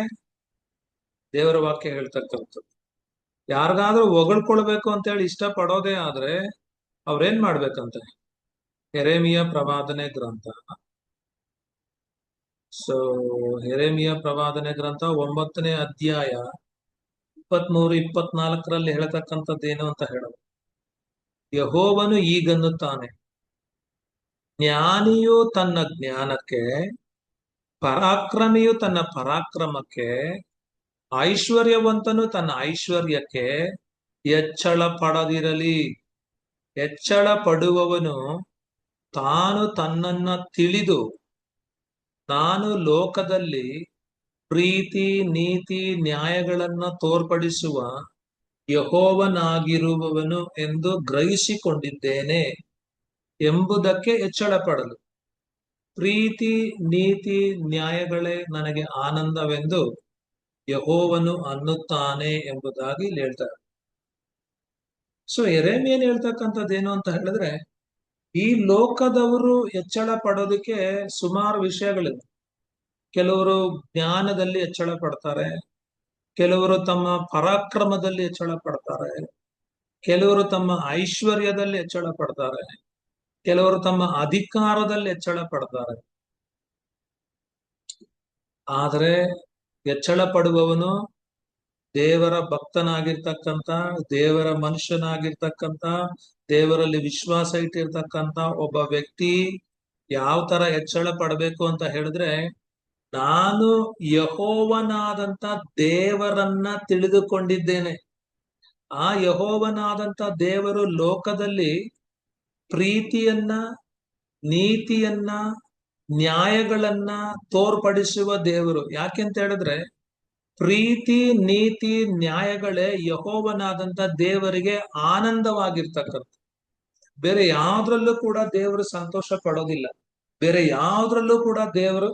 ದೇವರ ವಾಕ್ಯ ಹೇಳ್ತಕ್ಕಂಥದ್ದು. ಯಾರಿಗಾದ್ರೂ ಹೊಗಳ್ಕೊಳ್ಬೇಕು ಅಂತ ಹೇಳಿ ಇಷ್ಟ ಪಡೋದೇ ಆದ್ರೆ ಅವ್ರೇನ್ ಮಾಡ್ಬೇಕಂತೆ, ಯೆರೆಮೀಯ ಪ್ರವಾದನೆ ಗ್ರಂಥ. ಸೊ ಯೆರೆಮೀಯ ಪ್ರವಾದನೆ ಗ್ರಂಥ 9ನೇ ಅಧ್ಯಾಯ 23-24 ಹೇಳ್ತಕ್ಕಂಥದ್ದೇನು ಅಂತ ಹೇಳೋದು, ಯೆಹೋವನು ಈಗನ್ನುತ್ತಾನೆ, ಜ್ಞಾನಿಯು ತನ್ನ ಜ್ಞಾನಕ್ಕೆ, ಪರಾಕ್ರಮಿಯು ತನ್ನ ಪರಾಕ್ರಮಕ್ಕೆ, ಐಶ್ವರ್ಯವಂತನು ತನ್ನ ಐಶ್ವರ್ಯಕ್ಕೆ ಹೆಚ್ಚಳ ಪಡದಿರಲಿ. ಹೆಚ್ಚಳ ಪಡುವವನು ತಾನು ತನ್ನನ್ನ ತಿಳಿದು, ನಾನು ಲೋಕದಲ್ಲಿ ಪ್ರೀತಿ, ನೀತಿ, ನ್ಯಾಯಗಳನ್ನ ತೋರ್ಪಡಿಸುವ ಯೆಹೋವನಾಗಿರುವವನು ಎಂದು ಗ್ರಹಿಸಿಕೊಂಡಿದ್ದೇನೆ ಎಂಬುದಕ್ಕೆ ಹೆಚ್ಚಳ ಪಡಲು. ಪ್ರೀತಿ, ನೀತಿ, ನ್ಯಾಯಗಳೇ ನನಗೆ ಆನಂದವೆಂದು ಯೆಹೋವನು ಅನ್ನುತ್ತಾನೆ ಎಂಬುದಾಗಿ ಇಲ್ಲಿ ಹೇಳ್ತಾರೆ. ಸೊ ಯೆರೆಮೀಯನು ಹೇಳ್ತಕ್ಕಂಥದ್ದೇನು ಅಂತ ಹೇಳಿದ್ರೆ, ಈ ಲೋಕದವರು ಹೆಚ್ಚಳ ಪಡೋದಕ್ಕೆ ಸುಮಾರು ವಿಷಯಗಳಿವೆ. ಕೆಲವರು ಜ್ಞಾನದಲ್ಲಿ ಹೆಚ್ಚಳ ಪಡ್ತಾರೆ, ಕೆಲವರು ತಮ್ಮ ಪರಾಕ್ರಮದಲ್ಲಿ ಹೆಚ್ಚಳ ಪಡ್ತಾರೆ, ಕೆಲವರು ತಮ್ಮ ಐಶ್ವರ್ಯದಲ್ಲಿ ಹೆಚ್ಚಳ ಪಡ್ತಾರೆ, ಕೆಲವರು ತಮ್ಮ ಅಧಿಕಾರದಲ್ಲಿ ಹೆಚ್ಚಳ ಪಡ್ತಾರೆ. ಆದರೆ ಹೆಚ್ಚಳ ಪಡುವವನು ದೇವರ ಭಕ್ತನಾಗಿರ್ತಕ್ಕಂಥ, ದೇವರ ಮನುಷ್ಯನಾಗಿರ್ತಕ್ಕಂಥ, ದೇವರಲ್ಲಿ ವಿಶ್ವಾಸ ಇಟ್ಟಿರ್ತಕ್ಕಂಥ ಒಬ್ಬ ವ್ಯಕ್ತಿ ಯಾವ ತರ ಹೆಚ್ಚಳ ಪಡಬೇಕು ಅಂತ ಹೇಳಿದ್ರೆ, ನಾನು ಯೆಹೋವನಾದಂತ ದೇವರನ್ನ ತಿಳಿದುಕೊಂಡಿದ್ದೇನೆ. ಆ ಯೆಹೋವನಾದಂತ ದೇವರು ಲೋಕದಲ್ಲಿ ಪ್ರೀತಿಯನ್ನ, ನೀತಿಯನ್ನ, ನ್ಯಾಯಗಳನ್ನ ತೋರ್ಪಡಿಸುವ ದೇವರು. ಯಾಕೆಂತ ಹೇಳಿದ್ರೆ, ಪ್ರೀತಿ, ನೀತಿ, ನ್ಯಾಯಗಳೇ ಯೆಹೋವನಾದಂತ ದೇವರಿಗೆ ಆನಂದವಾಗಿರ್ತಕ್ಕಂಥ. ಬೇರೆ ಯಾವ್ದ್ರಲ್ಲೂ ಕೂಡ ದೇವರು ಸಂತೋಷ ಪಡೋದಿಲ್ಲ, ಬೇರೆ ಯಾವ್ದ್ರಲ್ಲೂ ಕೂಡ ದೇವರು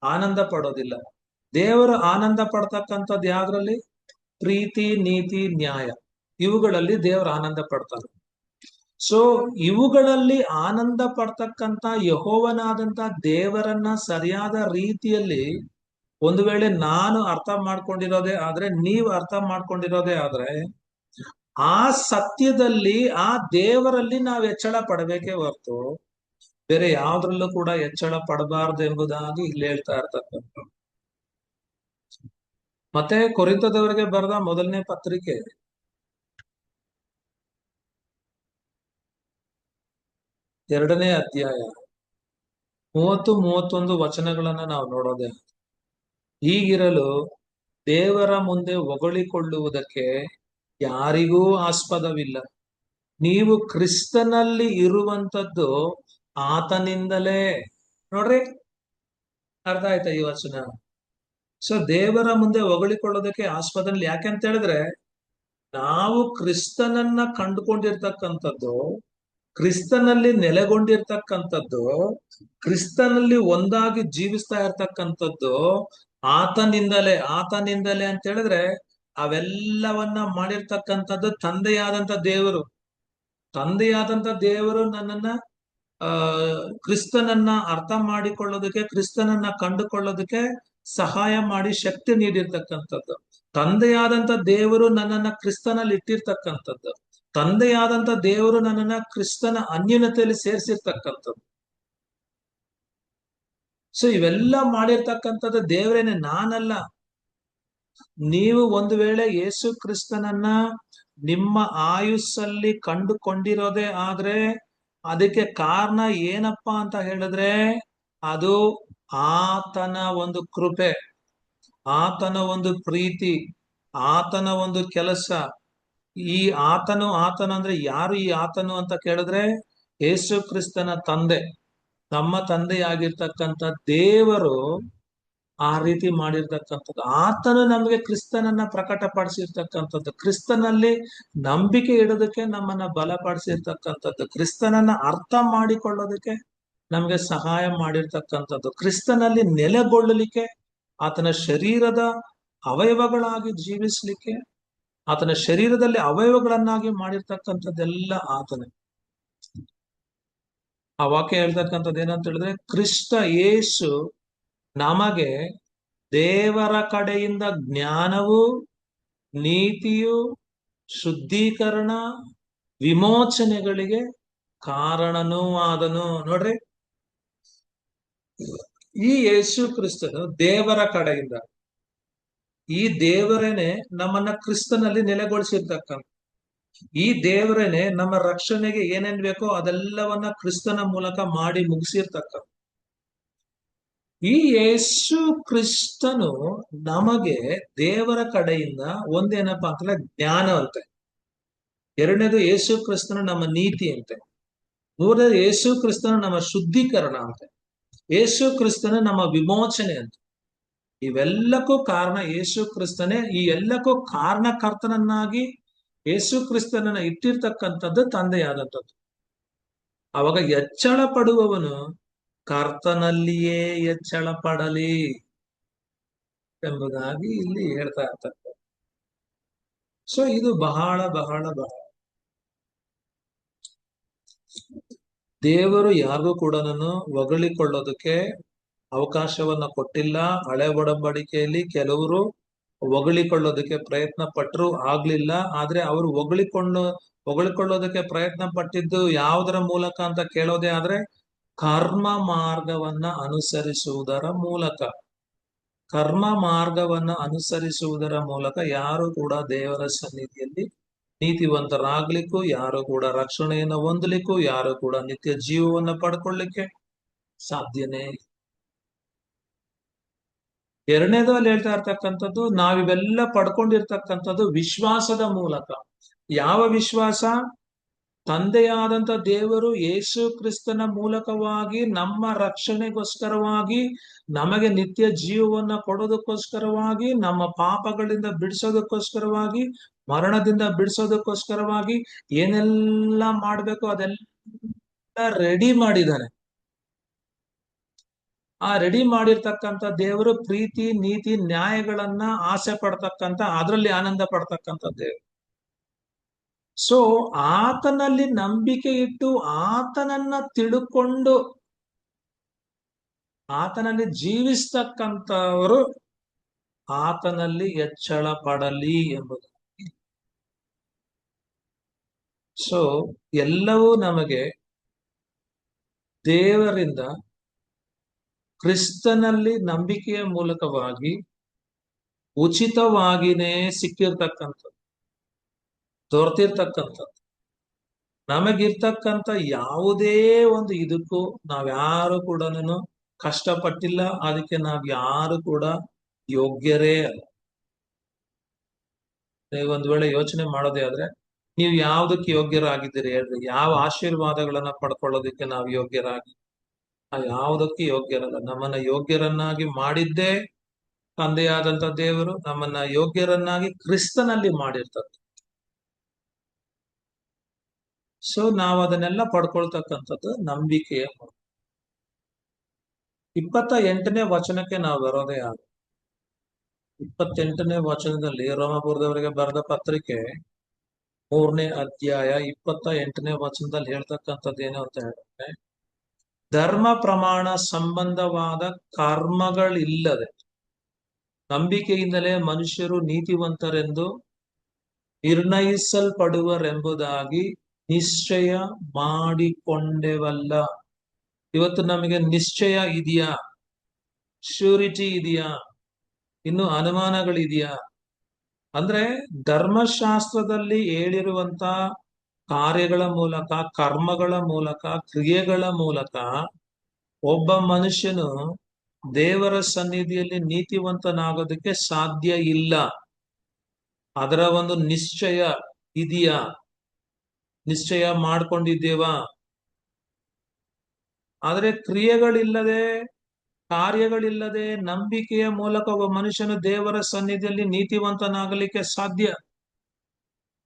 ಆನಂದ ಪಡೋದಿಲ್ಲ. ದೇವರು ಆನಂದ ಪಡ್ತಕ್ಕಂಥದ್ದು ಯಾವ್ದ್ರಲ್ಲಿ? ಪ್ರೀತಿ, ನೀತಿ, ನ್ಯಾಯ, ಇವುಗಳಲ್ಲಿ ದೇವರು ಆನಂದ ಪಡ್ತಾರೆ. ಸೊ ಇವುಗಳಲ್ಲಿ ಆನಂದ ಪಡ್ತಕ್ಕಂತ ಯೆಹೋವನಾದಂತ ದೇವರನ್ನ ಸರಿಯಾದ ರೀತಿಯಲ್ಲಿ ಒಂದು ವೇಳೆ ನಾನು ಅರ್ಥ ಮಾಡ್ಕೊಂಡಿರೋದೇ ಆದ್ರೆ, ನೀವು ಅರ್ಥ ಮಾಡ್ಕೊಂಡಿರೋದೇ ಆದ್ರೆ, ಆ ಸತ್ಯದಲ್ಲಿ ಆ ದೇವರಲ್ಲಿ ನಾವು ಹೆಚ್ಚಳ ಪಡಬೇಕೇ ಹೊರತು ಬೇರೆ ಯಾವ್ದ್ರಲ್ಲೂ ಕೂಡ ಹೆಚ್ಚಳ ಪಡಬಾರ್ದು ಎಂಬುದಾಗಿ ಇಲ್ಲಿ ಹೇಳ್ತಾ ಇರ್ತಕ್ಕಂಥ. ಮತ್ತೆ ಕೊರಿಂಥದವರಿಗೆ ಬರೆದ ಮೊದಲನೇ ಪತ್ರಿಕೆ 2ನೇ ಅಧ್ಯಾಯ 30-31 ವಚನಗಳನ್ನ ನಾವು ನೋಡೋದೆ. ಹೀಗಿರಲು ದೇವರ ಮುಂದೆ ಹೊಗಳಿಕೊಳ್ಳುವುದಕ್ಕೆ ಯಾರಿಗೂ ಆಸ್ಪದವಿಲ್ಲ. ನೀವು ಕ್ರಿಸ್ತನಲ್ಲಿ ಇರುವಂತದ್ದು ಆತನಿಂದಲೇ. ನೋಡ್ರಿ, ಅರ್ಥ ಆಯ್ತಾ ಈ ವಚನ? ಸೊ ದೇವರ ಮುಂದೆ ಹೊಗಳಿಕೊಳ್ಳೋದಕ್ಕೆ ಆಸ್ಪದಲ್ಲಿ, ಯಾಕೆಂತ ಹೇಳಿದ್ರೆ ನಾವು ಕ್ರಿಸ್ತನನ್ನ ಕಂಡುಕೊಂಡಿರ್ತಕ್ಕಂಥದ್ದು, ಕ್ರಿಸ್ತನಲ್ಲಿ ನೆಲೆಗೊಂಡಿರ್ತಕ್ಕಂಥದ್ದು, ಕ್ರಿಸ್ತನಲ್ಲಿ ಒಂದಾಗಿ ಜೀವಿಸ್ತಾ ಇರ್ತಕ್ಕಂಥದ್ದು ಆತನಿಂದಲೇ. ಆತನಿಂದಲೇ ಅಂತ ಹೇಳಿದ್ರೆ ಅವೆಲ್ಲವನ್ನ ಮಾಡಿರ್ತಕ್ಕಂಥದ್ದು ತಂದೆಯಾದಂತ ದೇವರು. ತಂದೆಯಾದಂತ ದೇವರು ನನ್ನನ್ನ ಆ ಕ್ರಿಸ್ತನನ್ನ ಅರ್ಥ ಮಾಡಿಕೊಳ್ಳೋದಕ್ಕೆ, ಕ್ರಿಸ್ತನನ್ನ ಕಂಡುಕೊಳ್ಳೋದಕ್ಕೆ ಸಹಾಯ ಮಾಡಿ ಶಕ್ತಿ ನೀಡಿರ್ತಕ್ಕಂಥದ್ದು. ತಂದೆಯಾದಂತ ದೇವರು ನನ್ನನ್ನ ಕ್ರಿಸ್ತನಲ್ಲಿ ಇಟ್ಟಿರ್ತಕ್ಕಂಥದ್ದು. ತಂದೆಯಾದಂತ ದೇವರು ನನ್ನನ್ನ ಕ್ರಿಸ್ತನ ಅನ್ಯೂನ್ಯತೆಯಲ್ಲಿ ಸೇರಿಸಿರ್ತಕ್ಕಂಥದ್ದು. ಸೊ ಇವೆಲ್ಲ ಮಾಡಿರ್ತಕ್ಕಂಥದ್ದು ದೇವರೇನೆ, ನಾನಲ್ಲ. ನೀವು ಒಂದು ವೇಳೆ ಯೇಸು ಕ್ರಿಸ್ತನನ್ನ ನಿಮ್ಮ ಆಯುಸ್ಸಲ್ಲಿ ಕಂಡುಕೊಂಡಿರೋದೇ ಆದ್ರೆ ಅದಕ್ಕೆ ಕಾರಣ ಏನಪ್ಪಾ ಅಂತ ಹೇಳಿದ್ರೆ ಅದು ಆತನ ಒಂದು ಕೃಪೆ, ಆತನ ಒಂದು ಪ್ರೀತಿ, ಆತನ ಒಂದು ಕೆಲಸ. ಈ ಆತನು ಅಂದ್ರೆ ಯಾರು ಈ ಆತನು ಅಂತ ಕೇಳಿದ್ರೆ ಯೇಸು ಕ್ರಿಸ್ತನ ತಂದೆ, ನಮ್ಮ ತಂದೆಯಾಗಿರ್ತಕ್ಕಂಥ ದೇವರು ಆ ರೀತಿ ಮಾಡಿರ್ತಕ್ಕಂಥದ್ದು. ಆತನು ನಮಗೆ ಕ್ರಿಸ್ತನನ್ನ ಪ್ರಕಟಪಡಿಸಿರ್ತಕ್ಕಂಥದ್ದು, ಕ್ರಿಸ್ತನಲ್ಲಿ ನಂಬಿಕೆ ಇಡೋದಕ್ಕೆ ನಮ್ಮನ್ನ ಬಲಪಡಿಸಿರ್ತಕ್ಕಂಥದ್ದು, ಕ್ರಿಸ್ತನನ್ನ ಅರ್ಥ ಮಾಡಿಕೊಳ್ಳೋದಕ್ಕೆ ನಮಗೆ ಸಹಾಯ ಮಾಡಿರ್ತಕ್ಕಂಥದ್ದು, ಕ್ರಿಸ್ತನಲ್ಲಿ ನೆಲೆಗೊಳ್ಳಲಿಕ್ಕೆ, ಆತನ ಶರೀರದ ಅವಯವಗಳಾಗಿ ಜೀವಿಸ್ಲಿಕ್ಕೆ, ಆತನ ಶರೀರದಲ್ಲಿ ಅವಯವಗಳನ್ನಾಗಿ ಮಾಡಿರ್ತಕ್ಕಂಥದ್ದೆಲ್ಲ ಆತನೇ. ಆ ವಾಕ್ಯ ಹೇಳ್ತಕ್ಕಂಥದ್ದು ಏನಂತ ಹೇಳಿದ್ರೆ, ಕ್ರಿಸ್ತ ಯೇಸು ನಮಗೆ ದೇವರ ಕಡೆಯಿಂದ ಜ್ಞಾನವು, ನೀತಿಯು, ಶುದ್ಧೀಕರಣ, ವಿಮೋಚನೆಗಳಿಗೆ ಕಾರಣನೂ ಆದನು. ನೋಡ್ರಿ, ಈ ಯೇಸು ಕ್ರಿಸ್ತನು ದೇವರ ಕಡೆಯಿಂದ, ಈ ದೇವರೇನೆ ನಮ್ಮನ್ನ ಕ್ರಿಸ್ತನಲ್ಲಿ ನೆಲೆಗೊಳಿಸಿರ್ತಕ್ಕಂಥ, ಈ ದೇವರೇನೆ ನಮ್ಮ ರಕ್ಷಣೆಗೆ ಏನೇನ್ ಬೇಕೋ ಅದೆಲ್ಲವನ್ನ ಕ್ರಿಸ್ತನ ಮೂಲಕ ಮಾಡಿ ಮುಗಿಸಿರ್ತಕ್ಕಂಥ ಈ ಯೇಸು ಕ್ರಿಸ್ತನು ನಮಗೆ ದೇವರ ಕಡೆಯಿಂದ ಒಂದೇನಪ್ಪಾ ಅಂತಂದ್ರೆ ಜ್ಞಾನ ಅಂತೆ, ಎರಡನೇದು ಯೇಸು ಕ್ರಿಸ್ತನು ನಮ್ಮ ನೀತಿ ಅಂತೆ, ಮೂರನೇದು ಯೇಸು ಕ್ರಿಸ್ತನು ನಮ್ಮ ಶುದ್ಧೀಕರಣ ಅಂತೆ, ಯೇಸು ಕ್ರಿಸ್ತನು ನಮ್ಮ ವಿಮೋಚನೆ ಅಂತ. ಇವೆಲ್ಲಕ್ಕೂ ಕಾರಣ ಯೇಸು ಕ್ರಿಸ್ತನೇ. ಈ ಎಲ್ಲಕ್ಕೂ ಕಾರಣಕರ್ತನನ್ನಾಗಿ ಯೇಸು ಕ್ರಿಸ್ತನನ್ನ ಇಟ್ಟಿರ್ತಕ್ಕಂಥದ್ದು ತಂದೆಯಾದಂಥದ್ದು. ಅವಾಗ ಹೆಚ್ಚಳ ಪಡುವವನು ಕರ್ತನಲ್ಲಿಯೇ ಹೆಚ್ಚಳ ಪಡಲಿ ಎಂಬುದಾಗಿ ಇಲ್ಲಿ ಹೇಳ್ತಾ ಇರ್ತಕ್ಕಂಥ. ಸೊ ಇದು ಬಹಳ ಬಹಳ ಬಹಳ ದೇವರು ಯಾರಿಗೂ ಕೂಡ ಹೊಗಳಿಕೊಳ್ಳೋದಕ್ಕೆ ಅವಕಾಶವನ್ನ ಕೊಟ್ಟಿಲ್ಲ. ಹಳೆ ಒಡಂಬಡಿಕೆಯಲ್ಲಿ ಕೆಲವರು ಹೊಗಳಿಕೊಳ್ಳೋದಕ್ಕೆ ಪ್ರಯತ್ನ ಪಟ್ಟರು, ಆಗ್ಲಿಲ್ಲ. ಆದ್ರೆ ಅವರು ಹೊಗಳಿಕೊಳ್ಳೋದಕ್ಕೆ ಪ್ರಯತ್ನ ಪಟ್ಟಿದ್ದು ಯಾವುದರ ಮೂಲಕ ಅಂತ ಕೇಳೋದೇ ಆದ್ರೆ ಕರ್ಮ ಮಾರ್ಗವನ್ನ ಅನುಸರಿಸುವುದರ ಮೂಲಕ. ಕರ್ಮ ಮಾರ್ಗವನ್ನ ಅನುಸರಿಸುವುದರ ಮೂಲಕ ಯಾರು ಕೂಡ ದೇವರ ಸನ್ನಿಧಿಯಲ್ಲಿ ನೀತಿವಂತರಾಗ್ಲಿಕ್ಕೂ, ಯಾರು ಕೂಡ ರಕ್ಷಣೆಯನ್ನು ಹೊಂದಲಿಕ್ಕೂ, ಯಾರು ಕೂಡ ನಿತ್ಯ ಜೀವವನ್ನ ಪಡ್ಕೊಳ್ಳಿಕ್ಕೆ ಸಾಧ್ಯನೇ. ಎರಡನೇದು ಅಲ್ಲಿ ಹೇಳ್ತಾ ಇರ್ತಕ್ಕಂಥದ್ದು, ನಾವಿವೆಲ್ಲ ಪಡ್ಕೊಂಡಿರ್ತಕ್ಕಂಥದ್ದು ವಿಶ್ವಾಸದ ಮೂಲಕ. ಯಾವ ವಿಶ್ವಾಸ? ತಂದೆಯಾದಂತ ದೇವರು ಯೇಸು ಕ್ರಿಸ್ತನ ಮೂಲಕವಾಗಿ ನಮ್ಮ ರಕ್ಷಣೆಗೋಸ್ಕರವಾಗಿ, ನಮಗೆ ನಿತ್ಯ ಜೀವವನ್ನ ಕೊಡೋದಕ್ಕೋಸ್ಕರವಾಗಿ, ನಮ್ಮ ಪಾಪಗಳಿಂದ ಬಿಡಿಸೋದಕ್ಕೋಸ್ಕರವಾಗಿ, ಮರಣದಿಂದ ಬಿಡಿಸೋದಕ್ಕೋಸ್ಕರವಾಗಿ ಏನೆಲ್ಲ ಮಾಡ್ಬೇಕು ಅದೆಲ್ಲ ರೆಡಿ ಮಾಡಿದ್ದಾನೆ. ಆ ರೆಡಿ ಮಾಡಿರ್ತಕ್ಕಂಥ ದೇವರು ಪ್ರೀತಿ ನೀತಿ ನ್ಯಾಯಗಳನ್ನ ಆಸೆ ಪಡ್ತಕ್ಕಂಥ, ಅದರಲ್ಲಿ ಆನಂದ ಪಡ್ತಕ್ಕಂಥ ದೇವರು. ಸೊ ಆತನಲ್ಲಿ ನಂಬಿಕೆ ಇಟ್ಟು ಆತನನ್ನ ತಿಳ್ಕೊಂಡು ಆತನಲ್ಲಿ ಜೀವಿಸ್ತಕ್ಕಂಥವರು ಆತನಲ್ಲಿ ಹೆಚ್ಚಳ ಪಡಲಿ ಎಂಬುದು. ಸೊ ಎಲ್ಲವೂ ನಮಗೆ ದೇವರಿಂದ ಕ್ರಿಸ್ತನಲ್ಲಿ ನಂಬಿಕೆಯ ಮೂಲಕವಾಗಿ ಉಚಿತವಾಗಿನೇ ಸಿಕ್ಕಿರ್ತಕ್ಕಂಥದ್ದು, ದೊರೆತಿರ್ತಕ್ಕಂಥದ್ದು. ನಮಗಿರ್ತಕ್ಕಂಥ ಯಾವುದೇ ಒಂದು ಇದಕ್ಕೂ ನಾವ್ಯಾರು ಕೂಡ ಕಷ್ಟಪಟ್ಟಿಲ್ಲ, ಅದಕ್ಕೆ ನಾವ್ ಯಾರು ಕೂಡ ಯೋಗ್ಯರೇ ಅಲ್ಲ. ನೀವು ಒಂದ್ ವೇಳೆ ಯೋಚನೆ ಮಾಡೋದೇ ಆದ್ರೆ, ನೀವು ಯಾವ್ದಕ್ಕೆ ಯೋಗ್ಯರಾಗಿದ್ದೀರಿ ಹೇಳ್ರಿ? ಯಾವ ಆಶೀರ್ವಾದಗಳನ್ನ ಪಡ್ಕೊಳ್ಳೋದಕ್ಕೆ ನಾವು ಯೋಗ್ಯರಾಗಿ? ಯಾವುದಕ್ಕೆ ಯೋಗ್ಯರಲ್ಲ. ನಮ್ಮನ್ನ ಯೋಗ್ಯರನ್ನಾಗಿ ಮಾಡಿದ್ದೇ ತಂದೆಯಾದಂತ ದೇವರು, ನಮ್ಮನ್ನ ಯೋಗ್ಯರನ್ನಾಗಿ ಕ್ರಿಸ್ತನಲ್ಲಿ ಮಾಡಿರ್ತಕ್ಕ. ಸೊ ನಾವು ಅದನ್ನೆಲ್ಲ ಪಡ್ಕೊಳ್ತಕ್ಕಂಥದ್ದು ನಂಬಿಕೆಯ ಮೂಲಕ. 28ನೇ ವಚನಕ್ಕೆ ನಾವು ಬರೋದೇ ಆಗ. 28ನೇ ವಚನದಲ್ಲಿ ರೋಮಾಪುರದವರಿಗೆ ಬರೆದ ಪತ್ರಿಕೆ 3ನೇ ಅಧ್ಯಾಯ 28ನೇ ವಚನದಲ್ಲಿ ಹೇಳ್ತಕ್ಕಂಥದ್ದೇನು ಅಂತ ಹೇಳಿದ್ರೆ, ಧರ್ಮ ಪ್ರಮಾಣ ಸಂಬಂಧವಾದ ಕರ್ಮಗಳಿಲ್ಲದೆ ನಂಬಿಕೆಯಿಂದಲೇ ಮನುಷ್ಯರು ನೀತಿವಂತರೆಂದು ನಿರ್ಣಯಿಸಲ್ಪಡುವರೆಂಬುದಾಗಿ ನಿಶ್ಚಯ ಮಾಡಿಕೊಂಡೆವಲ್ಲ. ಇವತ್ತು ನಮಗೆ ನಿಶ್ಚಯ ಇದೆಯಾ? ಶ್ಯೂರಿಟಿ ಇದೆಯಾ? ಇನ್ನು ಅನುಮಾನಗಳಿದೆಯಾ? ಅಂದ್ರೆ ಧರ್ಮಶಾಸ್ತ್ರದಲ್ಲಿ ಹೇಳಿರುವಂತ ಕಾರ್ಯಗಳ ಮೂಲಕ, ಕರ್ಮಗಳ ಮೂಲಕ, ಕ್ರಿಯೆಗಳ ಮೂಲಕ ಒಬ್ಬ ಮನುಷ್ಯನು ದೇವರ ಸನ್ನಿಧಿಯಲ್ಲಿ ನೀತಿವಂತನಾಗೋದಕ್ಕೆ ಸಾಧ್ಯ ಇಲ್ಲ. ಅದರ ಒಂದು ನಿಶ್ಚಯ ಇದೆಯಾ? ನಿಶ್ಚಯ ಮಾಡ್ಕೊಂಡಿದ್ದೇವಾ? ಆದ್ರೆ ಕ್ರಿಯೆಗಳಿಲ್ಲದೆ, ಕಾರ್ಯಗಳಿಲ್ಲದೆ ನಂಬಿಕೆಯ ಮೂಲಕ ಒಬ್ಬ ಮನುಷ್ಯನು ದೇವರ ಸನ್ನಿಧಿಯಲ್ಲಿ ನೀತಿವಂತನಾಗಲಿಕ್ಕೆ ಸಾಧ್ಯ.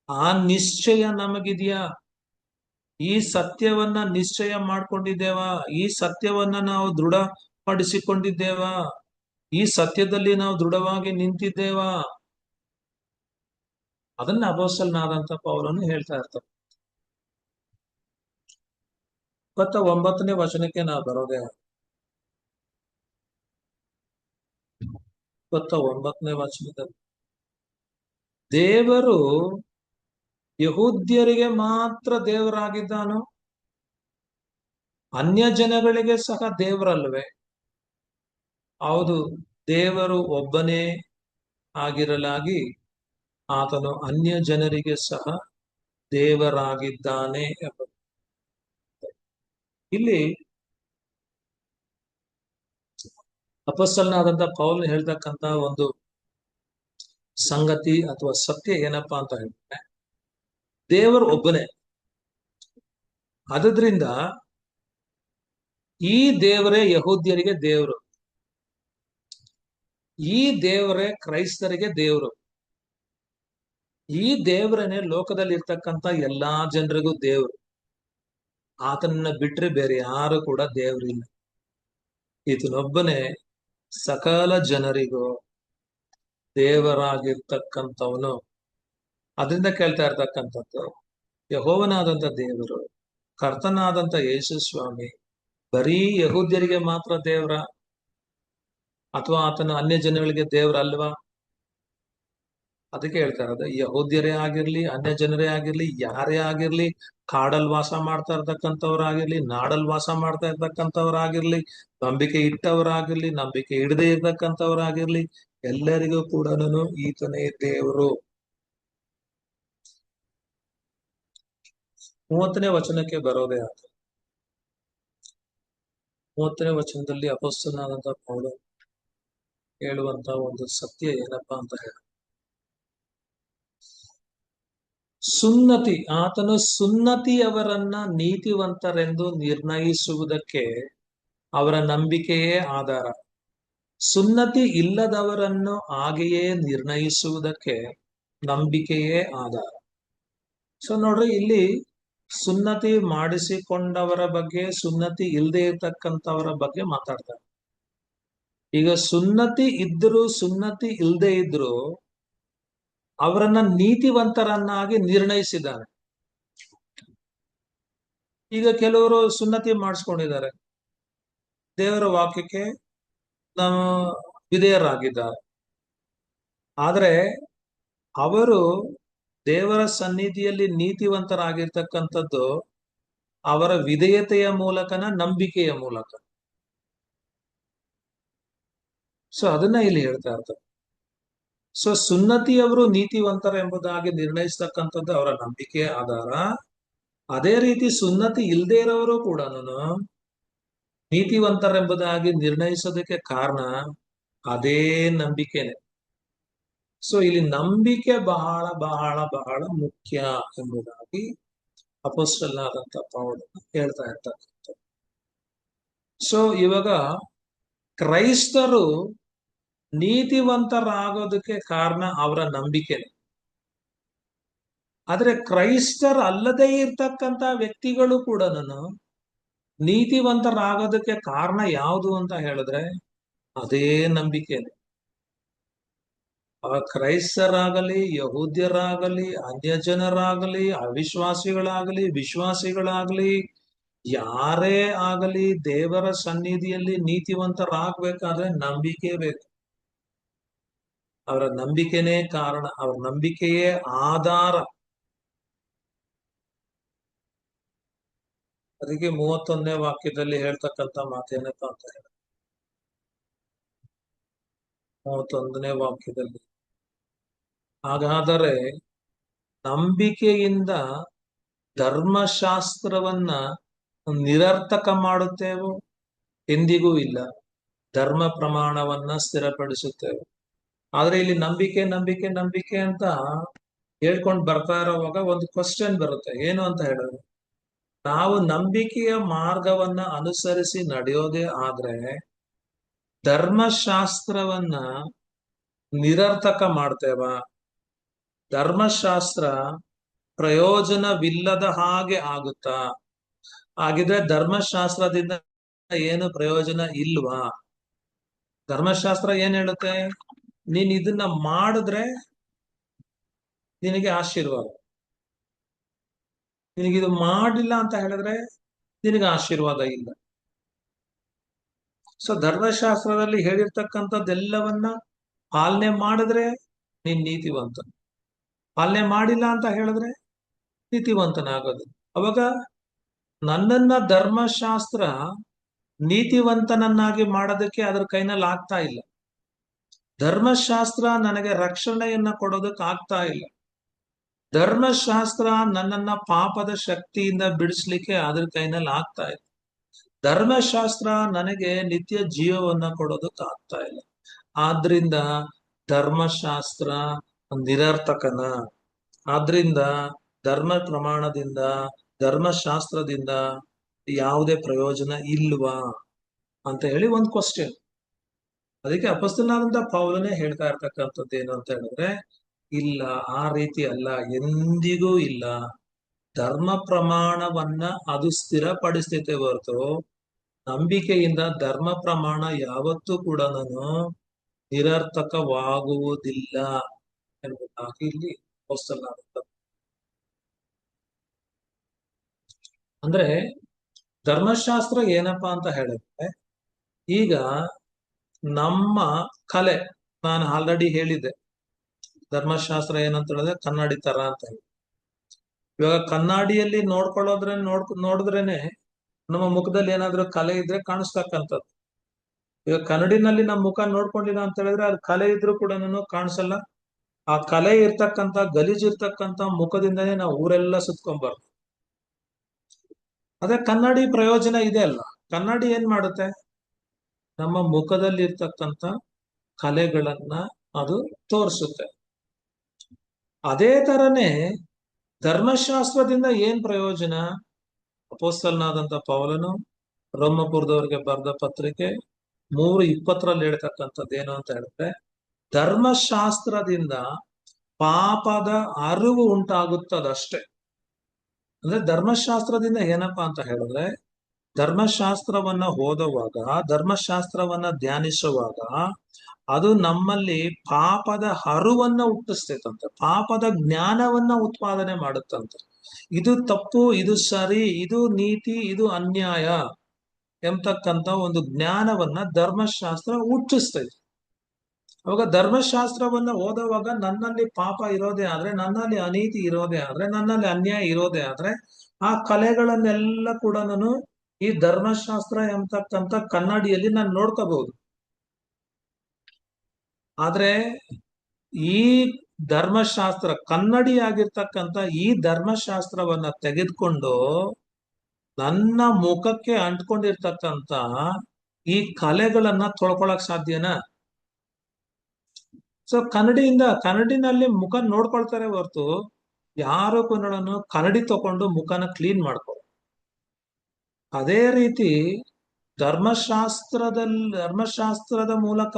ಆ ನಿಶ್ಚಯ ನಮಗಿದೆಯಾ? ಈ ಸತ್ಯವನ್ನ ನಿಶ್ಚಯ ಮಾಡ್ಕೊಂಡಿದ್ದೇವಾ? ಈ ಸತ್ಯವನ್ನ ನಾವು ದೃಢಪಡಿಸಿಕೊಂಡಿದ್ದೇವಾ? ಈ ಸತ್ಯದಲ್ಲಿ ನಾವು ದೃಢವಾಗಿ ನಿಂತಿದ್ದೇವಾ? ಅದನ್ನ ಅಪೊಸ್ತಲನಾದಂತ ಪೌಲನು ಹೇಳ್ತಾ ಇರ್ತಾರೆ. 29ನೇ ವಚನಕ್ಕೆ ನಾವು ಬರೋದೇ. 29ನೇ ವಚನದಲ್ಲಿ ದೇವರು ಯಹೂದ್ಯರಿಗೆ ಮಾತ್ರ ದೇವರಾಗಿದ್ದಾನೋ? ಅನ್ಯ ಜನಗಳಿಗೆ ಸಹ ದೇವರಲ್ವೇ? ಹೌದು, ದೇವರು ಒಬ್ಬನೇ ಆಗಿರಲಾಗಿ ಆತನು ಅನ್ಯ ಜನರಿಗೆ ಸಹ ದೇವರಾಗಿದ್ದಾನೆ ಎಂಬುದು. ಇಲ್ಲಿ ಅಪೊಸ್ತಲನಾದಂತ ಪೌಲ್ ಹೇಳ್ತಕ್ಕಂತ ಒಂದು ಸಂಗತಿ ಅಥವಾ ಸತ್ಯ ಏನಪ್ಪಾ ಅಂತ ಹೇಳಿದ್ರೆ, ದೇವರು ಒಬ್ಬನೇ. ಆದ್ರಿಂದ ಈ ದೇವರೇ ಯಹೂದ್ಯರಿಗೆ ದೇವರು, ಈ ದೇವರೇ ಕ್ರೈಸ್ತರಿಗೆ ದೇವರು, ಈ ದೇವರನ್ನೇ ಲೋಕದಲ್ಲಿ ಇರ್ತಕ್ಕಂಥ ಎಲ್ಲಾ ಜನರಿಗೂ ದೇವರು. ಆತನನ್ನ ಬಿಟ್ರೆ ಬೇರೆ ಯಾರು ಕೂಡ ದೇವರಿಲ್ಲ. ಈತನೊಬ್ಬನೇ ಸಕಲ ಜನರಿಗೂ ದೇವರಾಗಿರ್ತಕ್ಕಂಥವನು. ಅದರಿಂದ ಕೇಳ್ತಾ ಇರ್ತಕ್ಕಂಥದ್ದು, ಯೆಹೋವನಾದಂತ ದೇವರು, ಕರ್ತನಾದಂತ ಯೇಸು ಸ್ವಾಮಿ ಬರೀ ಯಹೂದ್ಯರಿಗೆ ಮಾತ್ರ ದೇವರ, ಅಥವಾ ಆತನ ಅನ್ಯ ಜನಗಳಿಗೆ ದೇವರ ಅಲ್ವಾ? ಅದಕ್ಕೆ ಹೇಳ್ತಾ ಇರೋದು, ಯಹೂದ್ಯರೇ ಆಗಿರ್ಲಿ, ಅನ್ಯ ಜನರೇ ಆಗಿರ್ಲಿ, ಯಾರೇ ಆಗಿರ್ಲಿ, ಕಾಡಲ್ ವಾಸ ಮಾಡ್ತಾ ಇರ್ತಕ್ಕಂಥವ್ರಾಗಿರ್ಲಿ, ನಾಡಲ್ ವಾಸ ಮಾಡ್ತಾ ಇರ್ತಕ್ಕಂಥವ್ರಾಗಿರ್ಲಿ, ನಂಬಿಕೆ ಇಟ್ಟವರಾಗಿರ್ಲಿ, ನಂಬಿಕೆ ಇಡದೆ ಇರ್ತಕ್ಕಂಥವ್ರಾಗಿರ್ಲಿ, ಎಲ್ಲರಿಗೂ ಕೂಡ ಈತನೇ ದೇವರು. 30ನೇ ವಚನಕ್ಕೆ ಬರೋದೇ ಆತ. 30ನೇ ವಚನದಲ್ಲಿ ಅಪೊಸ್ತಲನಾದಂತ ಪೌಲ ಹೇಳುವಂತ ಒಂದು ಸತ್ಯ ಏನಪ್ಪಾ ಅಂತ ಹೇಳ, ಸುನ್ನತಿ, ಆತನು ಸುನ್ನತಿಯವರನ್ನ ನೀತಿವಂತರೆಂದು ನಿರ್ಣಯಿಸುವುದಕ್ಕೆ ಅವರ ನಂಬಿಕೆಯೇ ಆಧಾರ. ಸುನ್ನತಿ ಇಲ್ಲದವರನ್ನು ಹಾಗೆಯೇ ನಿರ್ಣಯಿಸುವುದಕ್ಕೆ ನಂಬಿಕೆಯೇ ಆಧಾರ. ಸೊ ನೋಡ್ರಿ, ಇಲ್ಲಿ ಸುನ್ನತಿ ಮಾಡಿಸಿಕೊಂಡವರ ಬಗ್ಗೆ, ಸುನ್ನತಿ ಇಲ್ಲದೆ ಇರ್ತಕ್ಕಂಥವರ ಬಗ್ಗೆ ಮಾತಾಡ್ತಾರೆ. ಈಗ ಸುನ್ನತಿ ಇದ್ರು ಸುನ್ನತಿ ಇಲ್ಲದೆ ಇದ್ರು ಅವರನ್ನ ನೀತಿವಂತರನ್ನಾಗಿ ನಿರ್ಣಯಿಸಿದ್ದಾನೆ. ಈಗ ಕೆಲವರು ಸುನ್ನತಿ ಮಾಡಿಸ್ಕೊಂಡಿದ್ದಾರೆ, ದೇವರ ವಾಕ್ಯಕ್ಕೆ ನಾವು ವಿಧೇಯರಾಗಿದ್ದಾರೆ. ಆದ್ರೆ ಅವರು ದೇವರ ಸನ್ನಿಧಿಯಲ್ಲಿ ನೀತಿವಂತರಾಗಿರ್ತಕ್ಕಂಥದ್ದು ಅವರ ವಿಧೇಯತೆಯ ಮೂಲಕನ, ನಂಬಿಕೆಯ ಮೂಲಕ. ಸೊ ಅದನ್ನ ಇಲ್ಲಿ ಹೇಳ್ತಾ ಇರ್ತಾರೆ. ಸೊ ಸುನ್ನತಿಯವರು ನೀತಿವಂತರ ಎಂಬುದಾಗಿ ನಿರ್ಣಯಿಸ್ತಕ್ಕಂಥದ್ದು ಅವರ ನಂಬಿಕೆಯ ಆಧಾರ. ಅದೇ ರೀತಿ ಸುನ್ನತಿ ಇಲ್ಲದೆ ಇರೋರು ಕೂಡ ನೀತಿವಂತರೆಂಬುದಾಗಿ ನಿರ್ಣಯಿಸೋದಕ್ಕೆ ಕಾರಣ ಅದೇ ನಂಬಿಕೆನೆ. ಸೊ ಇಲ್ಲಿ ನಂಬಿಕೆ ಬಹಳ ಬಹಳ ಬಹಳ ಮುಖ್ಯ ಎಂಬುದಾಗಿ ಅಪೊಸ್ತಲನಾದಂತ ಪೌಲನು ಹೇಳ್ತಾ ಇರ್ತಕ್ಕಂಥ. ಸೊ ಇವಾಗ ಕ್ರೈಸ್ತರು ನೀತಿವಂತರಾಗೋದಕ್ಕೆ ಕಾರಣ ಅವರ ನಂಬಿಕೆನೆ. ಆದ್ರೆ ಕ್ರೈಸ್ತರ ಅಲ್ಲದೆ ಇರ್ತಕ್ಕಂಥ ವ್ಯಕ್ತಿಗಳು ಕೂಡ ನೀತಿವಂತರಾಗೋದಕ್ಕೆ ಕಾರಣ ಯಾವುದು ಅಂತ ಹೇಳಿದ್ರೆ ಅದೇ ನಂಬಿಕೆನೆ. ಕ್ರೈಸ್ತರಾಗಲಿ, ಯಹೂದ್ಯರಾಗಲಿ, ಅನ್ಯ ಜನರಾಗಲಿ, ಅವಿಶ್ವಾಸಿಗಳಾಗಲಿ, ವಿಶ್ವಾಸಿಗಳಾಗಲಿ, ಯಾರೇ ಆಗಲಿ ದೇವರ ಸನ್ನಿಧಿಯಲ್ಲಿ ನೀತಿವಂತರಾಗಬೇಕಾದ್ರೆ ನಂಬಿಕೆ ಬೇಕು. ಅವರ ನಂಬಿಕೆನೇ ಕಾರಣ, ಅವರ ನಂಬಿಕೆಯೇ ಆಧಾರ. ಅದಕ್ಕೆ 31ನೇ ವಾಕ್ಯದಲ್ಲಿ ಹೇಳ್ತಕ್ಕಂಥ ಮಾತೇನಪ್ಪ ಅಂತ ಹೇಳಿ, 31ನೇ ವಾಕ್ಯದಲ್ಲಿ, ಹಾಗಾದರೆ ನಂಬಿಕೆಯಿಂದ ಧರ್ಮಶಾಸ್ತ್ರವನ್ನ ನಿರರ್ಥಕ ಮಾಡುತ್ತೇವೋ? ಎಂದಿಗೂ ಇಲ್ಲ, ಧರ್ಮ ಪ್ರಮಾಣವನ್ನ ಸ್ಥಿರಪಡಿಸುತ್ತೇವೆ. ಆದ್ರೆ ಇಲ್ಲಿ ನಂಬಿಕೆ ನಂಬಿಕೆ ನಂಬಿಕೆ ಅಂತ ಹೇಳ್ಕೊಂಡು ಬರ್ತಾ ಇರೋವಾಗ ಒಂದು ಕ್ವಶನ್ ಬರುತ್ತೆ. ಏನು ಅಂತ ಹೇಳಿದ್ರೆ, ನಾವು ನಂಬಿಕೆಯ ಮಾರ್ಗವನ್ನ ಅನುಸರಿಸಿ ನಡೆಯೋದೇ ಆದ್ರೆ ಧರ್ಮಶಾಸ್ತ್ರವನ್ನ ನಿರರ್ಥಕ ಮಾಡ್ತೇವಾ? ಧರ್ಮಶಾಸ್ತ್ರ ಪ್ರಯೋಜನವಿಲ್ಲದ ಹಾಗೆ ಆಗುತ್ತಾ? ಹಾಗಿದ್ರೆ ಧರ್ಮಶಾಸ್ತ್ರದಿಂದ ಏನು ಪ್ರಯೋಜನ ಇಲ್ವಾ? ಧರ್ಮಶಾಸ್ತ್ರ ಏನ್ ಹೇಳುತ್ತೆ? ನೀನ್ ಇದನ್ನ ಮಾಡಿದ್ರೆ ನಿನಗೆ ಆಶೀರ್ವಾದ, ನಿನಗಿದು ಮಾಡಿಲ್ಲ ಅಂತ ಹೇಳಿದ್ರೆ ನಿನಗೆ ಆಶೀರ್ವಾದ ಇಲ್ಲ. ಸೊ ಧರ್ಮಶಾಸ್ತ್ರದಲ್ಲಿ ಹೇಳಿರ್ತಕ್ಕಂಥದ್ದೆಲ್ಲವನ್ನ ಪಾಲನೆ ಮಾಡಿದ್ರೆ ನೀನ್ ನೀತಿವಂತ, ಪಾಲನೆ ಮಾಡಿಲ್ಲ ಅಂತ ಹೇಳಿದ್ರೆ ನೀತಿವಂತನಾಗೋದು. ಅವಾಗ ನನ್ನನ್ನ ಧರ್ಮಶಾಸ್ತ್ರ ನೀತಿವಂತನನ್ನಾಗಿ ಮಾಡೋದಕ್ಕೆ ಅದ್ರ ಕೈನಲ್ಲಿ ಆಗ್ತಾ ಇಲ್ಲ. ಧರ್ಮಶಾಸ್ತ್ರ ನನಗೆ ರಕ್ಷಣೆಯನ್ನ ಕೊಡೋದಕ್ಕೆ ಆಗ್ತಾ ಇಲ್ಲ. ಧರ್ಮಶಾಸ್ತ್ರ ನನ್ನನ್ನ ಪಾಪದ ಶಕ್ತಿಯಿಂದ ಬಿಡಿಸ್ಲಿಕ್ಕೆ ಅದ್ರ ಕೈನಲ್ಲಿ ಆಗ್ತಾ ಇಲ್ಲ. ಧರ್ಮಶಾಸ್ತ್ರ ನನಗೆ ನಿತ್ಯ ಜೀವವನ್ನ ಕೊಡೋದಕ್ಕೆ ಆಗ್ತಾ ಇಲ್ಲ. ಆದ್ರಿಂದ ಧರ್ಮಶಾಸ್ತ್ರ ನಿರರ್ಥಕನ. ಆದ್ರಿಂದ ಧರ್ಮ ಪ್ರಮಾಣದಿಂದ, ಧರ್ಮಶಾಸ್ತ್ರದಿಂದ ಯಾವುದೇ ಪ್ರಯೋಜನ ಇಲ್ವಾ ಅಂತ ಹೇಳಿ ಒಂದು ಕ್ವಶನ್. ಅದಕ್ಕೆ ಅಪೊಸ್ತಲನಾದಂತ ಪೌಲನೇ ಹೇಳ್ತಾ ಇರ್ತಕ್ಕಂಥದ್ದು ಏನು ಅಂತ ಹೇಳಿದ್ರೆ, ಇಲ್ಲ, ಆ ರೀತಿ ಅಲ್ಲ, ಎಂದಿಗೂ ಇಲ್ಲ. ಧರ್ಮ ಪ್ರಮಾಣವನ್ನ ಅದು ಸ್ಥಿರಪಡಿಸ್ತೈತೆ ಹೊರತು ನಂಬಿಕೆಯಿಂದ ಧರ್ಮ ಪ್ರಮಾಣ ಯಾವತ್ತೂ ಕೂಡ ನಿರರ್ಥಕವಾಗುವುದಿಲ್ಲ ಎಂಬುದಾಗಿ ಇಲ್ಲಿ ಅಪೊಸ್ತಲನಾದಂತ. ಅಂದ್ರೆ ಧರ್ಮಶಾಸ್ತ್ರ ಏನಪ್ಪಾ ಅಂತ ಹೇಳಿದ್ರೆ, ಈಗ ನಮ್ಮ ಕಲೆ, ನಾನು ಆಲ್ರೆಡಿ ಹೇಳಿದ್ದೆ, ಧರ್ಮಶಾಸ್ತ್ರ ಏನಂತ ಹೇಳಿದ್ರೆ ಕನ್ನಡಿ ತರ ಅಂತ ಹೇಳಿ. ಇವಾಗ ಕನ್ನಡಿಯಲ್ಲಿ ನೋಡಿದ್ರೇನೆ ನಮ್ಮ ಮುಖದಲ್ಲಿ ಏನಾದ್ರೂ ಕಲೆ ಇದ್ರೆ ಕಾಣಿಸ್ತಕ್ಕಂಥದ್ದು. ಈಗ ಕನ್ನಡಿನಲ್ಲಿ ನಮ್ಮ ಮುಖ ನೋಡ್ಕೊಂಡಿಲ್ಲ ಅಂತ ಹೇಳಿದ್ರೆ ಅದು ಕಲೆ ಇದ್ರೂ ಕೂಡ ಕಾಣಿಸಲ್ಲ. ಆ ಕಲೆ ಇರ್ತಕ್ಕಂಥ, ಗಲೀಜಿರ್ತಕ್ಕಂಥ ಮುಖದಿಂದನೇ ನಾವು ಊರೆಲ್ಲ ಸುತ್ಕೊಂಡ್ಬಾರ್ದು. ಅದೇ ಕನ್ನಡಿ ಪ್ರಯೋಜನ ಇದೆ ಅಲ್ಲ. ಕನ್ನಡಿ ಏನ್ ಮಾಡುತ್ತೆ? ನಮ್ಮ ಮುಖದಲ್ಲಿ ಇರ್ತಕ್ಕಂಥ ಕಲೆಗಳನ್ನ ಅದು ತೋರಿಸುತ್ತೆ. ಅದೇ ತರನೇ ಧರ್ಮಶಾಸ್ತ್ರದಿಂದ ಏನ್ ಪ್ರಯೋಜನ? ಅಪೊಸ್ತಲನಾದಂತ ಪೌಲನು ರೋಮಪುರದವರಿಗೆ ಬರೆದ ಪತ್ರಿಕೆ 3:20 ಹೇಳ್ತಕ್ಕಂಥದ್ದು ಏನು ಅಂತ ಹೇಳಿದ್ರೆ, ಧರ್ಮಶಾಸ್ತ್ರದಿಂದ ಪಾಪದ ಅರಿವು ಉಂಟಾಗುತ್ತದಷ್ಟೇ. ಅಂದ್ರೆ ಧರ್ಮಶಾಸ್ತ್ರದಿಂದ ಏನಪ್ಪಾ ಅಂತ ಹೇಳಿದ್ರೆ, ಧರ್ಮಶಾಸ್ತ್ರವನ್ನ ಓದುವಾಗ, ಧರ್ಮಶಾಸ್ತ್ರವನ್ನ ಧ್ಯಾನಿಸುವಾಗ ಅದು ನಮ್ಮಲ್ಲಿ ಪಾಪದ ಅರುವನ್ನ ಹುಟ್ಟಿಸ್ತೈತಂತೆ, ಪಾಪದ ಜ್ಞಾನವನ್ನ ಉತ್ಪಾದನೆ ಮಾಡುತ್ತಂತೆ. ಇದು ತಪ್ಪು, ಇದು ಸರಿ, ಇದು ನೀತಿ, ಇದು ಅನ್ಯಾಯ ಎಂಬತಕ್ಕಂತ ಒಂದು ಜ್ಞಾನವನ್ನ ಧರ್ಮಶಾಸ್ತ್ರ ಹುಟ್ಟಿಸ್ತೈತೆ. ಅವಾಗ ಧರ್ಮಶಾಸ್ತ್ರವನ್ನ ಓದುವಾಗ ನನ್ನಲ್ಲಿ ಪಾಪ ಇರೋದೇ ಆದ್ರೆ, ನನ್ನಲ್ಲಿ ಅನೀತಿ ಇರೋದೇ ಆದ್ರೆ, ನನ್ನಲ್ಲಿ ಅನ್ಯಾಯ ಇರೋದೇ ಆದ್ರೆ, ಆ ಕಲೆಗಳನ್ನೆಲ್ಲ ಕೂಡ ನಾನು ಈ ಧರ್ಮಶಾಸ್ತ್ರ ಎಂಬತಕ್ಕಂತ ಕನ್ನಡಿಯಲ್ಲಿ ನಾನು ನೋಡ್ಕೋಬಹುದು. ಆದ್ರೆ ಈ ಧರ್ಮಶಾಸ್ತ್ರ ಕನ್ನಡಿಯಾಗಿರ್ತಕ್ಕಂಥ ಈ ಧರ್ಮಶಾಸ್ತ್ರವನ್ನ ತೆಗೆದುಕೊಂಡು ನನ್ನ ಮುಖಕ್ಕೆ ಅಂಟ್ಕೊಂಡಿರ್ತಕ್ಕಂಥ ಈ ಕಲೆಗಳನ್ನ ತೊಳ್ಕೊಳಕ್ ಸಾಧ್ಯನಾ? ಸೊ ಕನ್ನಡಿನಲ್ಲಿ ಮುಖ ನೋಡ್ಕೊಳ್ತಾರೆ ಹೊರತು ಯಾರು ಕೂಡ ಕನ್ನಡಿ ತಕೊಂಡು ಮುಖನ ಕ್ಲೀನ್ ಮಾಡ್ಕೊ. ಅದೇ ರೀತಿ ಧರ್ಮಶಾಸ್ತ್ರದ ಮೂಲಕ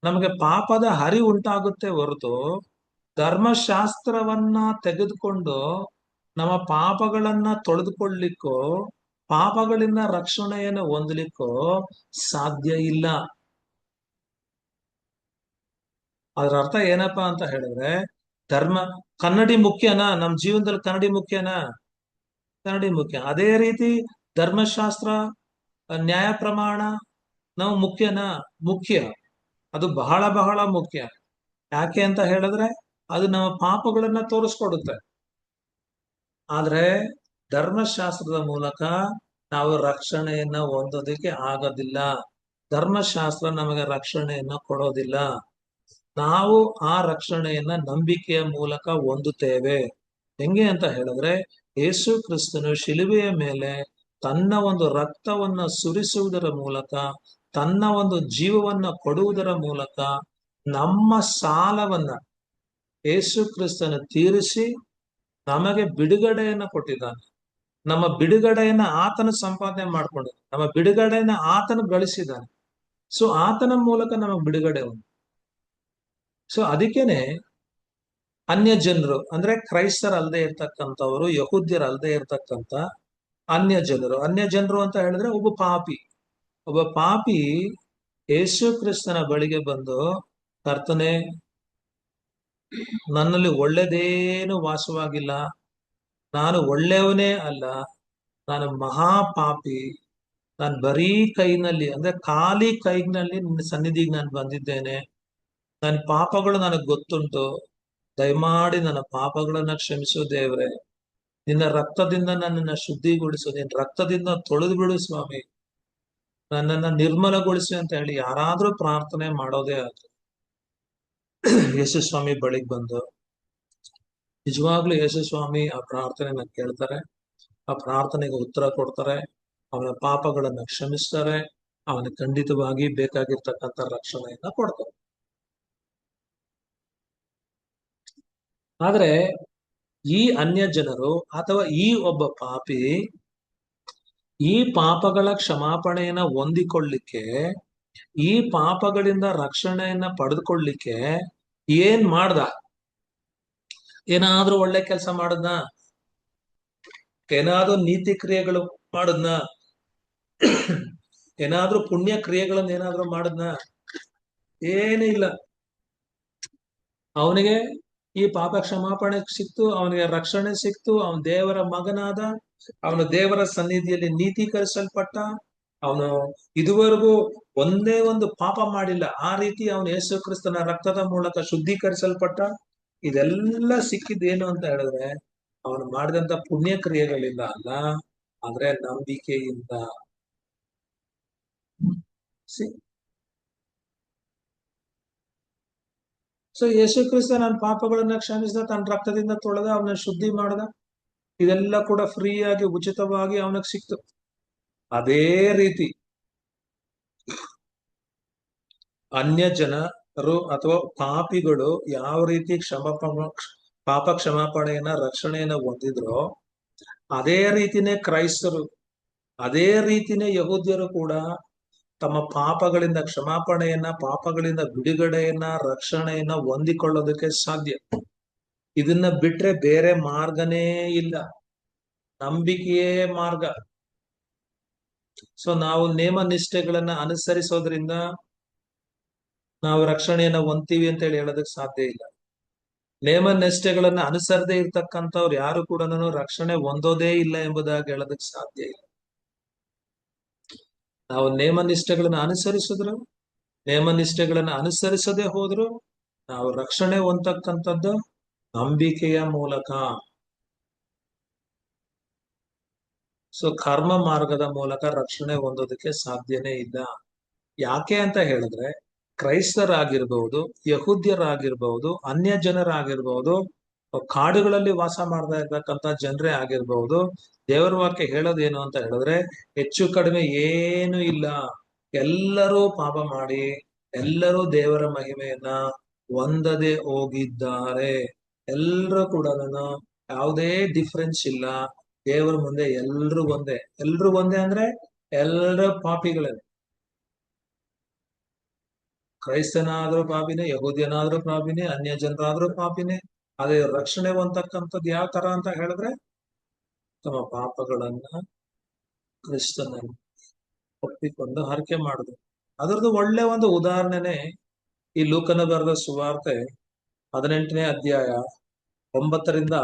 ನಮಗೆ ಪಾಪದ ಅರಿವು ಉಂಟಾಗುತ್ತೆ ಹೊರತು ಧರ್ಮಶಾಸ್ತ್ರವನ್ನ ತೆಗೆದುಕೊಂಡು ನಮ್ಮ ಪಾಪಗಳನ್ನ ತೊಳೆದುಕೊಳ್ಳಿಕ್ಕೋ, ಪಾಪಗಳಿಂದ ರಕ್ಷಣೆಯನ್ನು ಹೊಂದಲಿಕ್ಕೋ ಸಾಧ್ಯ ಇಲ್ಲ. ಅದ್ರ ಅರ್ಥ ಏನಪ್ಪಾ ಅಂತ ಹೇಳಿದ್ರೆ, ಕನ್ನಡಿ ಮುಖ್ಯನಾ? ನಮ್ ಜೀವನದಲ್ಲಿ ಕನ್ನಡಿ ಮುಖ್ಯನಾ? ಕನ್ನಡಿ ಮುಖ್ಯ. ಅದೇ ರೀತಿ ಧರ್ಮಶಾಸ್ತ್ರ, ನ್ಯಾಯ ಪ್ರಮಾಣ ನಾವು ಮುಖ್ಯನಾ? ಮುಖ್ಯ. ಅದು ಬಹಳ ಬಹಳ ಮುಖ್ಯ. ಯಾಕೆ ಅಂತ ಹೇಳಿದ್ರೆ ಅದು ನಮ್ಮ ಪಾಪಗಳನ್ನ ತೋರಿಸ್ಕೊಡುತ್ತೆ. ಆದ್ರೆ ಧರ್ಮಶಾಸ್ತ್ರದ ಮೂಲಕ ನಾವು ರಕ್ಷಣೆಯನ್ನ ಹೊಂದೋದಕ್ಕೆ ಆಗೋದಿಲ್ಲ. ಧರ್ಮಶಾಸ್ತ್ರ ನಮಗೆ ರಕ್ಷಣೆಯನ್ನ ಕೊಡೋದಿಲ್ಲ. ನಾವು ಆ ರಕ್ಷಣೆಯನ್ನ ನಂಬಿಕೆಯ ಮೂಲಕ ಹೊಂದುತ್ತೇವೆ. ಹೆಂಗೆ ಅಂತ ಹೇಳಿದ್ರೆ, ಯೇಸು ಕ್ರಿಸ್ತನು ಶಿಲುಬೆಯ ಮೇಲೆ ತನ್ನ ಒಂದು ರಕ್ತವನ್ನ ಸುರಿಸುವುದರ ಮೂಲಕ, ತನ್ನ ಒಂದು ಜೀವವನ್ನ ಕೊಡುವುದರ ಮೂಲಕ ನಮ್ಮ ಸಾಲವನ್ನ ಯೇಸು ಕ್ರಿಸ್ತನ ತೀರಿಸಿ ನಮಗೆ ಬಿಡುಗಡೆಯನ್ನ ಕೊಟ್ಟಿದ್ದಾನೆ. ನಮ್ಮ ಬಿಡುಗಡೆಯನ್ನ ಆತನ ಸಂಪಾದನೆ ಮಾಡ್ಕೊಂಡು, ನಮ್ಮ ಬಿಡುಗಡೆಯನ್ನ ಆತನ ಗಳಿಸಿದ್ದಾನೆ. ಸೊ ಆತನ ಮೂಲಕ ನಮಗೆ ಬಿಡುಗಡೆ ಉಂಟು. ಸೊ ಅದಕ್ಕೇನೆ ಅನ್ಯ ಜನರು ಅಂದ್ರೆ ಕ್ರೈಸ್ತರಲ್ಲದೆ ಇರ್ತಕ್ಕಂಥವ್ರು, ಯಹೂದ್ಯರಲ್ಲದೆ ಇರ್ತಕ್ಕಂಥ ಅನ್ಯ ಜನರು ಅಂತ ಹೇಳಿದ್ರೆ ಒಬ್ಬ ಪಾಪಿ ಯೇಸು ಕ್ರಿಸ್ತನ ಬಳಿಗೆ ಬಂದು, ಕರ್ತನೆ, ನನ್ನಲ್ಲಿ ಒಳ್ಳೆದೇನು ವಾಸವಾಗಿಲ್ಲ, ನಾನು ಒಳ್ಳೆಯವನೇ ಅಲ್ಲ, ನಾನು ಮಹಾಪಾಪಿ, ನಾನು ಬರೀ ಕೈನಲ್ಲಿ ಅಂದ್ರೆ ಖಾಲಿ ಕೈನಲ್ಲಿ ನಿನ್ನ ಸನ್ನಿಧಿಗೆ ನಾನು ಬಂದಿದ್ದೇನೆ, ನನ್ನ ಪಾಪಗಳು ನನಗೆ ಗೊತ್ತುಂಟು, ದಯಮಾಡಿ ನನ್ನ ಪಾಪಗಳನ್ನ ಕ್ಷಮಿಸು ದೇವ್ರೆ, ನಿನ್ನ ರಕ್ತದಿಂದ ನನ್ನನ್ನ ಶುದ್ಧಿಗೊಳಿಸು, ನಿನ್ನ ರಕ್ತದಿಂದ ತೊಳೆದು ಬಿಡು ಸ್ವಾಮಿ, ನನ್ನನ್ನ ನಿರ್ಮಲಗೊಳಿಸಿ ಅಂತ ಹೇಳಿ ಯಾರಾದ್ರೂ ಪ್ರಾರ್ಥನೆ ಮಾಡೋದೇ ಆದ್ರೆ ಯೇಸು ಸ್ವಾಮಿ ಬಳಿಗೆ ಬಂದು ನಿಜವಾಗ್ಲೂ ಯೇಸು ಸ್ವಾಮಿ ಆ ಪ್ರಾರ್ಥನೆನ ಕೇಳ್ತಾರೆ, ಆ ಪ್ರಾರ್ಥನೆಗೆ ಉತ್ತರ ಕೊಡ್ತಾರೆ, ಅವನ ಪಾಪಗಳನ್ನ ಕ್ಷಮಿಸ್ತಾರೆ, ಅವನಿಗೆ ಖಂಡಿತವಾಗಿ ಬೇಕಾಗಿರ್ತಕ್ಕಂಥ ರಕ್ಷಣೆಯನ್ನ ಕೊಡ್ತಾರೆ. ಆದ್ರೆ ಈ ಅನ್ಯ ಜನರು ಅಥವಾ ಈ ಒಬ್ಬ ಪಾಪಿ ಈ ಪಾಪಗಳ ಕ್ಷಮಾಪಣೆಯನ್ನ ಹೊಂದಿಕೊಳ್ಳಿಕ್ಕೆ, ಈ ಪಾಪಗಳಿಂದ ರಕ್ಷಣೆಯನ್ನ ಪಡೆದುಕೊಳ್ಳಿಕ್ಕೆ ಏನ್ ಮಾಡ್ದ? ಏನಾದ್ರೂ ಒಳ್ಳೆ ಕೆಲಸ ಮಾಡದ್ನ? ಏನಾದ್ರೂ ನೀತಿ ಕ್ರಿಯೆಗಳು ಮಾಡದ್ನ? ಏನಾದ್ರೂ ಪುಣ್ಯ ಕ್ರಿಯೆಗಳನ್ನ ಏನಾದ್ರೂ ಮಾಡದ್ನ? ಏನೂ ಇಲ್ಲ. ಅವನಿಗೆ ಈ ಪಾಪ ಕ್ಷಮಾಪಣೆ ಸಿಕ್ತು, ಅವನಿಗೆ ರಕ್ಷಣೆ ಸಿಕ್ತು, ಅವನ ದೇವರ ಮಗನಾದ, ಅವನು ದೇವರ ಸನ್ನಿಧಿಯಲ್ಲಿ ನೀತೀಕರಿಸಲ್ಪಟ್ಟ, ಅವನು ಇದುವರೆಗೂ ಒಂದೇ ಒಂದು ಪಾಪ ಮಾಡಿಲ್ಲ, ಆ ರೀತಿ ಅವನು ಯೇಸು ಕ್ರಿಸ್ತನ ರಕ್ತದ ಮೂಲಕ ಶುದ್ಧೀಕರಿಸಲ್ಪಟ್ಟ. ಇದೆಲ್ಲ ಸಿಕ್ಕಿದ್ದೇನು ಅಂತ ಹೇಳಿದ್ರೆ ಅವನು ಮಾಡಿದಂತ ಪುಣ್ಯ ಕ್ರಿಯೆಗಳಿಂದ ಅಲ್ಲ, ಆದ್ರೆ ನಂಬಿಕೆಯಿಂದ. ಸೊ ಯೇಸು ಕ್ರಿಸ್ತ ನನ್ನ ಪಾಪಗಳನ್ನ ಕ್ಷಮಿಸಿದ, ತನ್ನ ರಕ್ತದಿಂದ ತೊಳೆದ, ಅವನ ಶುದ್ಧಿ ಮಾಡದ. ಇದೆಲ್ಲ ಕೂಡ ಫ್ರೀ ಆಗಿ ಉಚಿತವಾಗಿ ಅವನಿಗೆ ಸಿಕ್ತು. ಅದೇ ರೀತಿ ಅನ್ಯ ಜನರು ಅಥವಾ ಪಾಪಿಗಳು ಯಾವ ರೀತಿ ಪಾಪ ಕ್ಷಮಾಪಣೆಯನ್ನ ರಕ್ಷಣೆಯನ್ನ ಹೊಂದಿದ್ರೋ ಅದೇ ರೀತಿನೇ ಕ್ರೈಸ್ತರು, ಅದೇ ರೀತಿನೇ ಯಹೂದ್ಯರು ಕೂಡ ತಮ್ಮ ಪಾಪಗಳಿಂದ ಕ್ಷಮಾಪಣೆಯನ್ನ, ಪಾಪಗಳಿಂದ ಬಿಡುಗಡೆಯನ್ನ, ರಕ್ಷಣೆಯನ್ನ ಹೊಂದಿಕೊಳ್ಳೋದಕ್ಕೆ ಸಾಧ್ಯ. ಇದನ್ನ ಬಿಟ್ರೆ ಬೇರೆ ಮಾರ್ಗನೇ ಇಲ್ಲ. ನಂಬಿಕೆಯೇ ಮಾರ್ಗ. ಸೊ ನಾವು ನೇಮ ನಿಷ್ಠೆಗಳನ್ನ ಅನುಸರಿಸೋದ್ರಿಂದ ನಾವು ರಕ್ಷಣೆಯನ್ನ ಹೊಂದ್ತೀವಿ ಅಂತ ಹೇಳೋದಕ್ಕೆ ಸಾಧ್ಯ ಇಲ್ಲ. ನೇಮ ನಿಷ್ಠೆಗಳನ್ನ ಅನುಸರದೇ ಇರ್ತಕ್ಕಂಥವ್ರು ಯಾರು ಕೂಡ ರಕ್ಷಣೆ ಹೊಂದೋದೇ ಇಲ್ಲ ಎಂಬುದಾಗಿ ಹೇಳೋದಕ್ಕೆ ಸಾಧ್ಯ ಇಲ್ಲ. ನಾವು ನೇಮ ನಿಷ್ಠೆಗಳನ್ನ ಅನುಸರಿಸಿದ್ರು, ನೇಮ ನಿಷ್ಠೆಗಳನ್ನ ಅನುಸರಿಸದೆ ಹೋದ್ರು ನಾವು ರಕ್ಷಣೆ ಹೊಂದತಕ್ಕಂಥದ್ದು ನಂಬಿಕೆಯ ಮೂಲಕ. ಸೊ ಕರ್ಮ ಮಾರ್ಗದ ಮೂಲಕ ರಕ್ಷಣೆ ಹೊಂದೋದಕ್ಕೆ ಸಾಧ್ಯನೇ ಇಲ್ಲ. ಯಾಕೆ ಅಂತ ಹೇಳಿದ್ರೆ ಕ್ರೈಸ್ತರಾಗಿರ್ಬಹುದು, ಯಹೂದ್ಯರಾಗಿರ್ಬಹುದು, ಅನ್ಯ ಜನರಾಗಿರ್ಬಹುದು, ಕಾಡುಗಳಲ್ಲಿ ವಾಸ ಮಾಡ್ತಾ ಇರ್ತಕ್ಕಂಥ ಜನರೇ ಆಗಿರ್ಬಹುದು, ದೇವರ ವಾಕ್ಯ ಹೇಳೋದೇನು ಅಂತ ಹೇಳಿದ್ರೆ ಹೆಚ್ಚು ಕಡಿಮೆ ಏನು ಇಲ್ಲ, ಎಲ್ಲರೂ ಪಾಪ ಮಾಡಿ ಎಲ್ಲರೂ ದೇವರ ಮಹಿಮೆಯನ್ನ ಹೊಂದದೆ ಹೋಗಿದ್ದಾರೆ. ಎಲ್ಲರೂ ಕೂಡ ಯಾವುದೇ ಡಿಫ್ರೆನ್ಸ್ ಇಲ್ಲ, ದೇವರ ಮುಂದೆ ಎಲ್ರು ಒಂದೇ. ಎಲ್ರು ಒಂದೇ ಅಂದ್ರೆ ಎಲ್ಲರ ಪಾಪಿಗಳೇ. ಕ್ರೈಸ್ತನಾದ್ರೂ ಪಾಪಿನೇ, ಯಹೂದ್ಯನಾದ್ರೂ ಪಾಪಿನೇ, ಅನ್ಯ ಜನರಾದ್ರೂ ಪಾಪಿನೇ. ಅದೇ ರಕ್ಷಣೆ ಹೊಂದತಕ್ಕಂಥದ್ದು ಯಾವ ತರ ಅಂತ ಹೇಳಿದ್ರೆ ತಮ್ಮ ಪಾಪಗಳನ್ನ ಕ್ರಿಸ್ತನಲ್ಲಿ ಒಪ್ಪಿಕೊಂಡು ಹರಕೆ ಮಾಡುದು. ಅದರದ್ದು ಒಳ್ಳೆ ಒಂದು ಉದಾಹರಣೆನೆ ಈ ಲೂಕನ ಬರೆದ ಸುವಾರ್ತೆ 18ನೇ ಅಧ್ಯಾಯ 9ರಿಂದ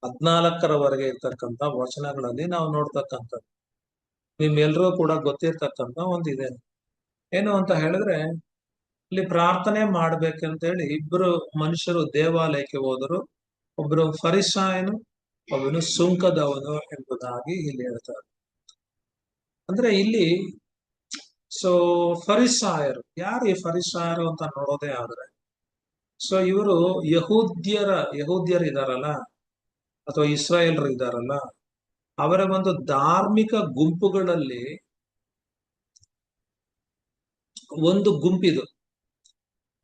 14ರವರೆಗೆ ಇರ್ತಕ್ಕಂಥ ವಚನಗಳಲ್ಲಿ ನಾವು ನೋಡ್ತಕ್ಕಂಥದ್ದು. ನಿಮ್ಮೆಲ್ರೂ ಕೂಡ ಗೊತ್ತಿರ್ತಕ್ಕಂಥ ಒಂದಿದೆ. ಏನು ಅಂತ ಹೇಳಿದ್ರೆ ಇಲ್ಲಿ ಪ್ರಾರ್ಥನೆ ಮಾಡ್ಬೇಕಂತ ಹೇಳಿ ಇಬ್ಬರು ಮನುಷ್ಯರು ದೇವಾಲಯಕ್ಕೆ ಹೋದರು. ಒಬ್ರು ಫರಿಸಾಯನು, ಒಬ್ಬನು ಸುಂಕದವನು ಎಂಬುದಾಗಿ ಇಲ್ಲಿ ಹೇಳ್ತಾರೆ. ಅಂದ್ರೆ ಇಲ್ಲಿ ಸೊ ಫರಿಸಾಯರು ಯಾರು? ಈ ಫರಿಸಾಯರು ಅಂತ ನೋಡೋದೇ ಆದ್ರೆ ಸೊ ಇವರು ಯಹೂದ್ಯರು ಇದಾರಲ್ಲ, ಅಥವಾ ಇಸ್ರಾಯೇಲ್ರು ಇದಾರಲ್ಲ, ಅವರ ಒಂದು ಧಾರ್ಮಿಕ ಗುಂಪುಗಳಲ್ಲಿ ಒಂದು ಗುಂಪಿದು.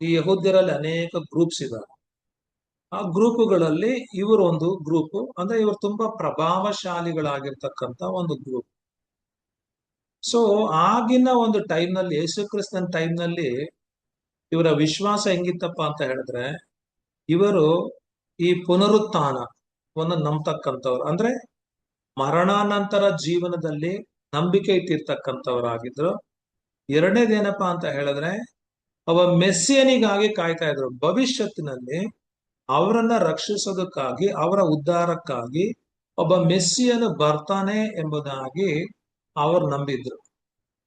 ಈ ಯಹೂದ್ಯರಲ್ಲಿ ಅನೇಕ ಗ್ರೂಪ್ಸ್ ಇದಾವೆ. ಆ ಗ್ರೂಪುಗಳಲ್ಲಿ ಇವರು ಒಂದು ಗ್ರೂಪ್. ಅಂದ್ರೆ ಇವರು ತುಂಬಾ ಪ್ರಭಾವಶಾಲಿಗಳಾಗಿರ್ತಕ್ಕಂಥ ಒಂದು ಗ್ರೂಪ್. ಸೊ ಆಗಿನ ಒಂದು ಟೈಮ್ನಲ್ಲಿ, ಯೇಸುಕ್ರಿಸ್ತನ ಟೈಮ್ನಲ್ಲಿ ಇವರ ವಿಶ್ವಾಸ ಹೆಂಗಿತ್ತಪ್ಪ ಅಂತ ಹೇಳಿದ್ರೆ ಇವರು ಈ ಪುನರುತ್ಥಾನವನ್ನು ನಂಬತಕ್ಕಂಥವ್ರು. ಅಂದ್ರೆ ಮರಣಾನಂತರ ಜೀವನದಲ್ಲಿ ನಂಬಿಕೆ ಇಟ್ಟಿರ್ತಕ್ಕಂಥವ್ರಾಗಿದ್ರು. ಎರಡನೇದೇನಪ್ಪಾ ಅಂತ ಹೇಳಿದ್ರೆ ಅವ ಮೆಸ್ಸಿಯನಿಗಾಗಿ ಕಾಯ್ತಾ ಇದ್ರು. ಭವಿಷ್ಯತ್ತಿನಲ್ಲಿ ಅವರನ್ನ ರಕ್ಷಿಸೋದಕ್ಕಾಗಿ, ಅವರ ಉದ್ಧಾರಕ್ಕಾಗಿ ಒಬ್ಬ ಮೆಸ್ಸಿಯನು ಬರ್ತಾನೆ ಎಂಬುದಾಗಿ ಅವರು ನಂಬಿದ್ರು.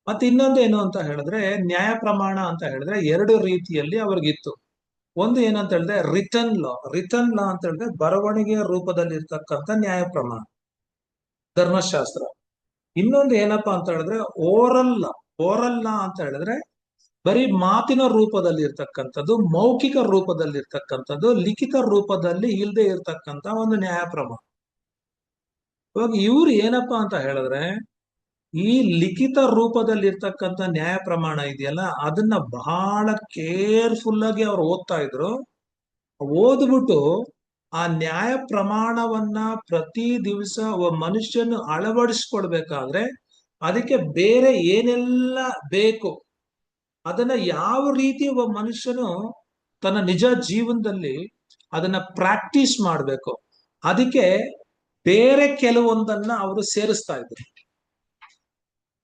ಮತ್ತೆ ಇನ್ನೊಂದು ಏನು ಅಂತ ಹೇಳಿದ್ರೆ ನ್ಯಾಯ ಪ್ರಮಾಣ ಅಂತ ಹೇಳಿದ್ರೆ ಎರಡು ರೀತಿಯಲ್ಲಿ ಅವ್ರಿಗಿತ್ತು. ಒಂದು ಏನಂತ ಹೇಳಿದ್ರೆ ರಿಟರ್ನ್ ಲಾ. ರಿಟರ್ನ್ ಲಾ ಅಂತ ಹೇಳಿದ್ರೆ ಬರವಣಿಗೆಯ ರೂಪದಲ್ಲಿ ಇರ್ತಕ್ಕಂಥ ನ್ಯಾಯ ಪ್ರಮಾಣ, ಧರ್ಮಶಾಸ್ತ್ರ. ಇನ್ನೊಂದು ಏನಪ್ಪಾ ಅಂತ ಹೇಳಿದ್ರೆ ಓರಲ್ ಲಾ. ಓರಲ್ ಲಾ ಅಂತ ಹೇಳಿದ್ರೆ ಬರೀ ಮಾತಿನ ರೂಪದಲ್ಲಿ ಇರ್ತಕ್ಕಂಥದ್ದು, ಮೌಖಿಕ ರೂಪದಲ್ಲಿ ಇರ್ತಕ್ಕಂಥದ್ದು, ಲಿಖಿತ ರೂಪದಲ್ಲಿ ಇಲ್ಲದೆ ಇರ್ತಕ್ಕಂಥ ಒಂದು ನ್ಯಾಯ ಪ್ರಮಾಣ. ಇವಾಗ ಇವ್ರು ಏನಪ್ಪಾ ಅಂತ ಹೇಳಿದ್ರೆ ಈ ಲಿಖಿತ ರೂಪದಲ್ಲಿ ಇರ್ತಕ್ಕಂಥ ನ್ಯಾಯ ಪ್ರಮಾಣ ಇದೆಯಲ್ಲ, ಅದನ್ನ ಬಹಳ ಕೇರ್ಫುಲ್ ಆಗಿ ಅವ್ರು ಓದ್ತಾ ಇದ್ರು. ಓದ್ಬಿಟ್ಟು ಆ ನ್ಯಾಯ ಪ್ರಮಾಣವನ್ನ ಪ್ರತಿ ದಿವಸ ಮನುಷ್ಯನು ಅಳವಡಿಸ್ಕೊಡ್ಬೇಕಾದ್ರೆ ಅದಕ್ಕೆ ಬೇರೆ ಏನೆಲ್ಲ ಬೇಕು, ಅದನ್ನ ಯಾವ ರೀತಿ ಒಬ್ಬ ಮನುಷ್ಯನು ತನ್ನ ನಿಜ ಜೀವನದಲ್ಲಿ ಅದನ್ನ ಪ್ರಾಕ್ಟೀಸ್ ಮಾಡ್ಬೇಕು, ಅದಕ್ಕೆ ಬೇರೆ ಕೆಲವೊಂದನ್ನ ಅವರು ಸೇರಿಸ್ತಾ ಇದ್ರು.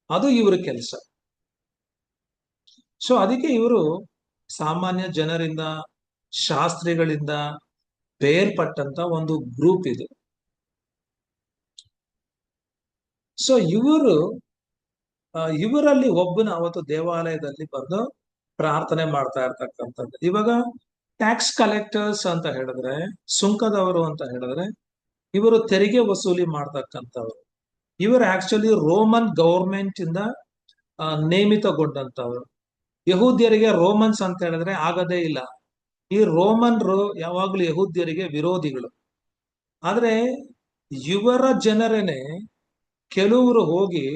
ಅದು ಇವ್ರ ಕೆಲಸ. ಸೊ ಅದಕ್ಕೆ ಇವರು ಸಾಮಾನ್ಯ ಜನರಿಂದ, ಶಾಸ್ತ್ರಿಗಳಿಂದ ಬೇರ್ಪಟ್ಟಂತ ಒಂದು ಗ್ರೂಪ್ ಇದು. ಸೊ ಇವರಲ್ಲಿ ಒಬ್ಬನ ಅವತ್ತು ದೇವಾಲಯದಲ್ಲಿ ಬಂದು ಪ್ರಾರ್ಥನೆ ಮಾಡ್ತಾ ಇರ್ತಕ್ಕಂಥದ್ದು. ಇವಾಗ ಟ್ಯಾಕ್ಸ್ ಕಲೆಕ್ಟರ್ಸ್ ಅಂತ ಹೇಳಿದ್ರೆ, ಸುಂಕದವರು ಅಂತ ಹೇಳಿದ್ರೆ ಇವರು ತೆರಿಗೆ ವಸೂಲಿ ಮಾಡ್ತಕ್ಕಂಥವ್ರು. ಇವರು ಆಕ್ಚುಲಿ ರೋಮನ್ ಗೌರ್ಮೆಂಟ್ ಇಂದ ನೇಮಿತಗೊಂಡಂತವ್ರು. ಯಹೂದ್ಯರಿಗೆ ರೋಮನ್ಸ್ ಅಂತ ಹೇಳಿದ್ರೆ ಆಗದೇ ಇಲ್ಲ. ಈ ರೋಮನ್ರು ಯಾವಾಗ್ಲೂ ಯಹೂದ್ಯರಿಗೆ ವಿರೋಧಿಗಳು. ಆದ್ರೆ ಇವರ ಜನರೇನೆ ಕೆಲವರು ಹೋಗಿ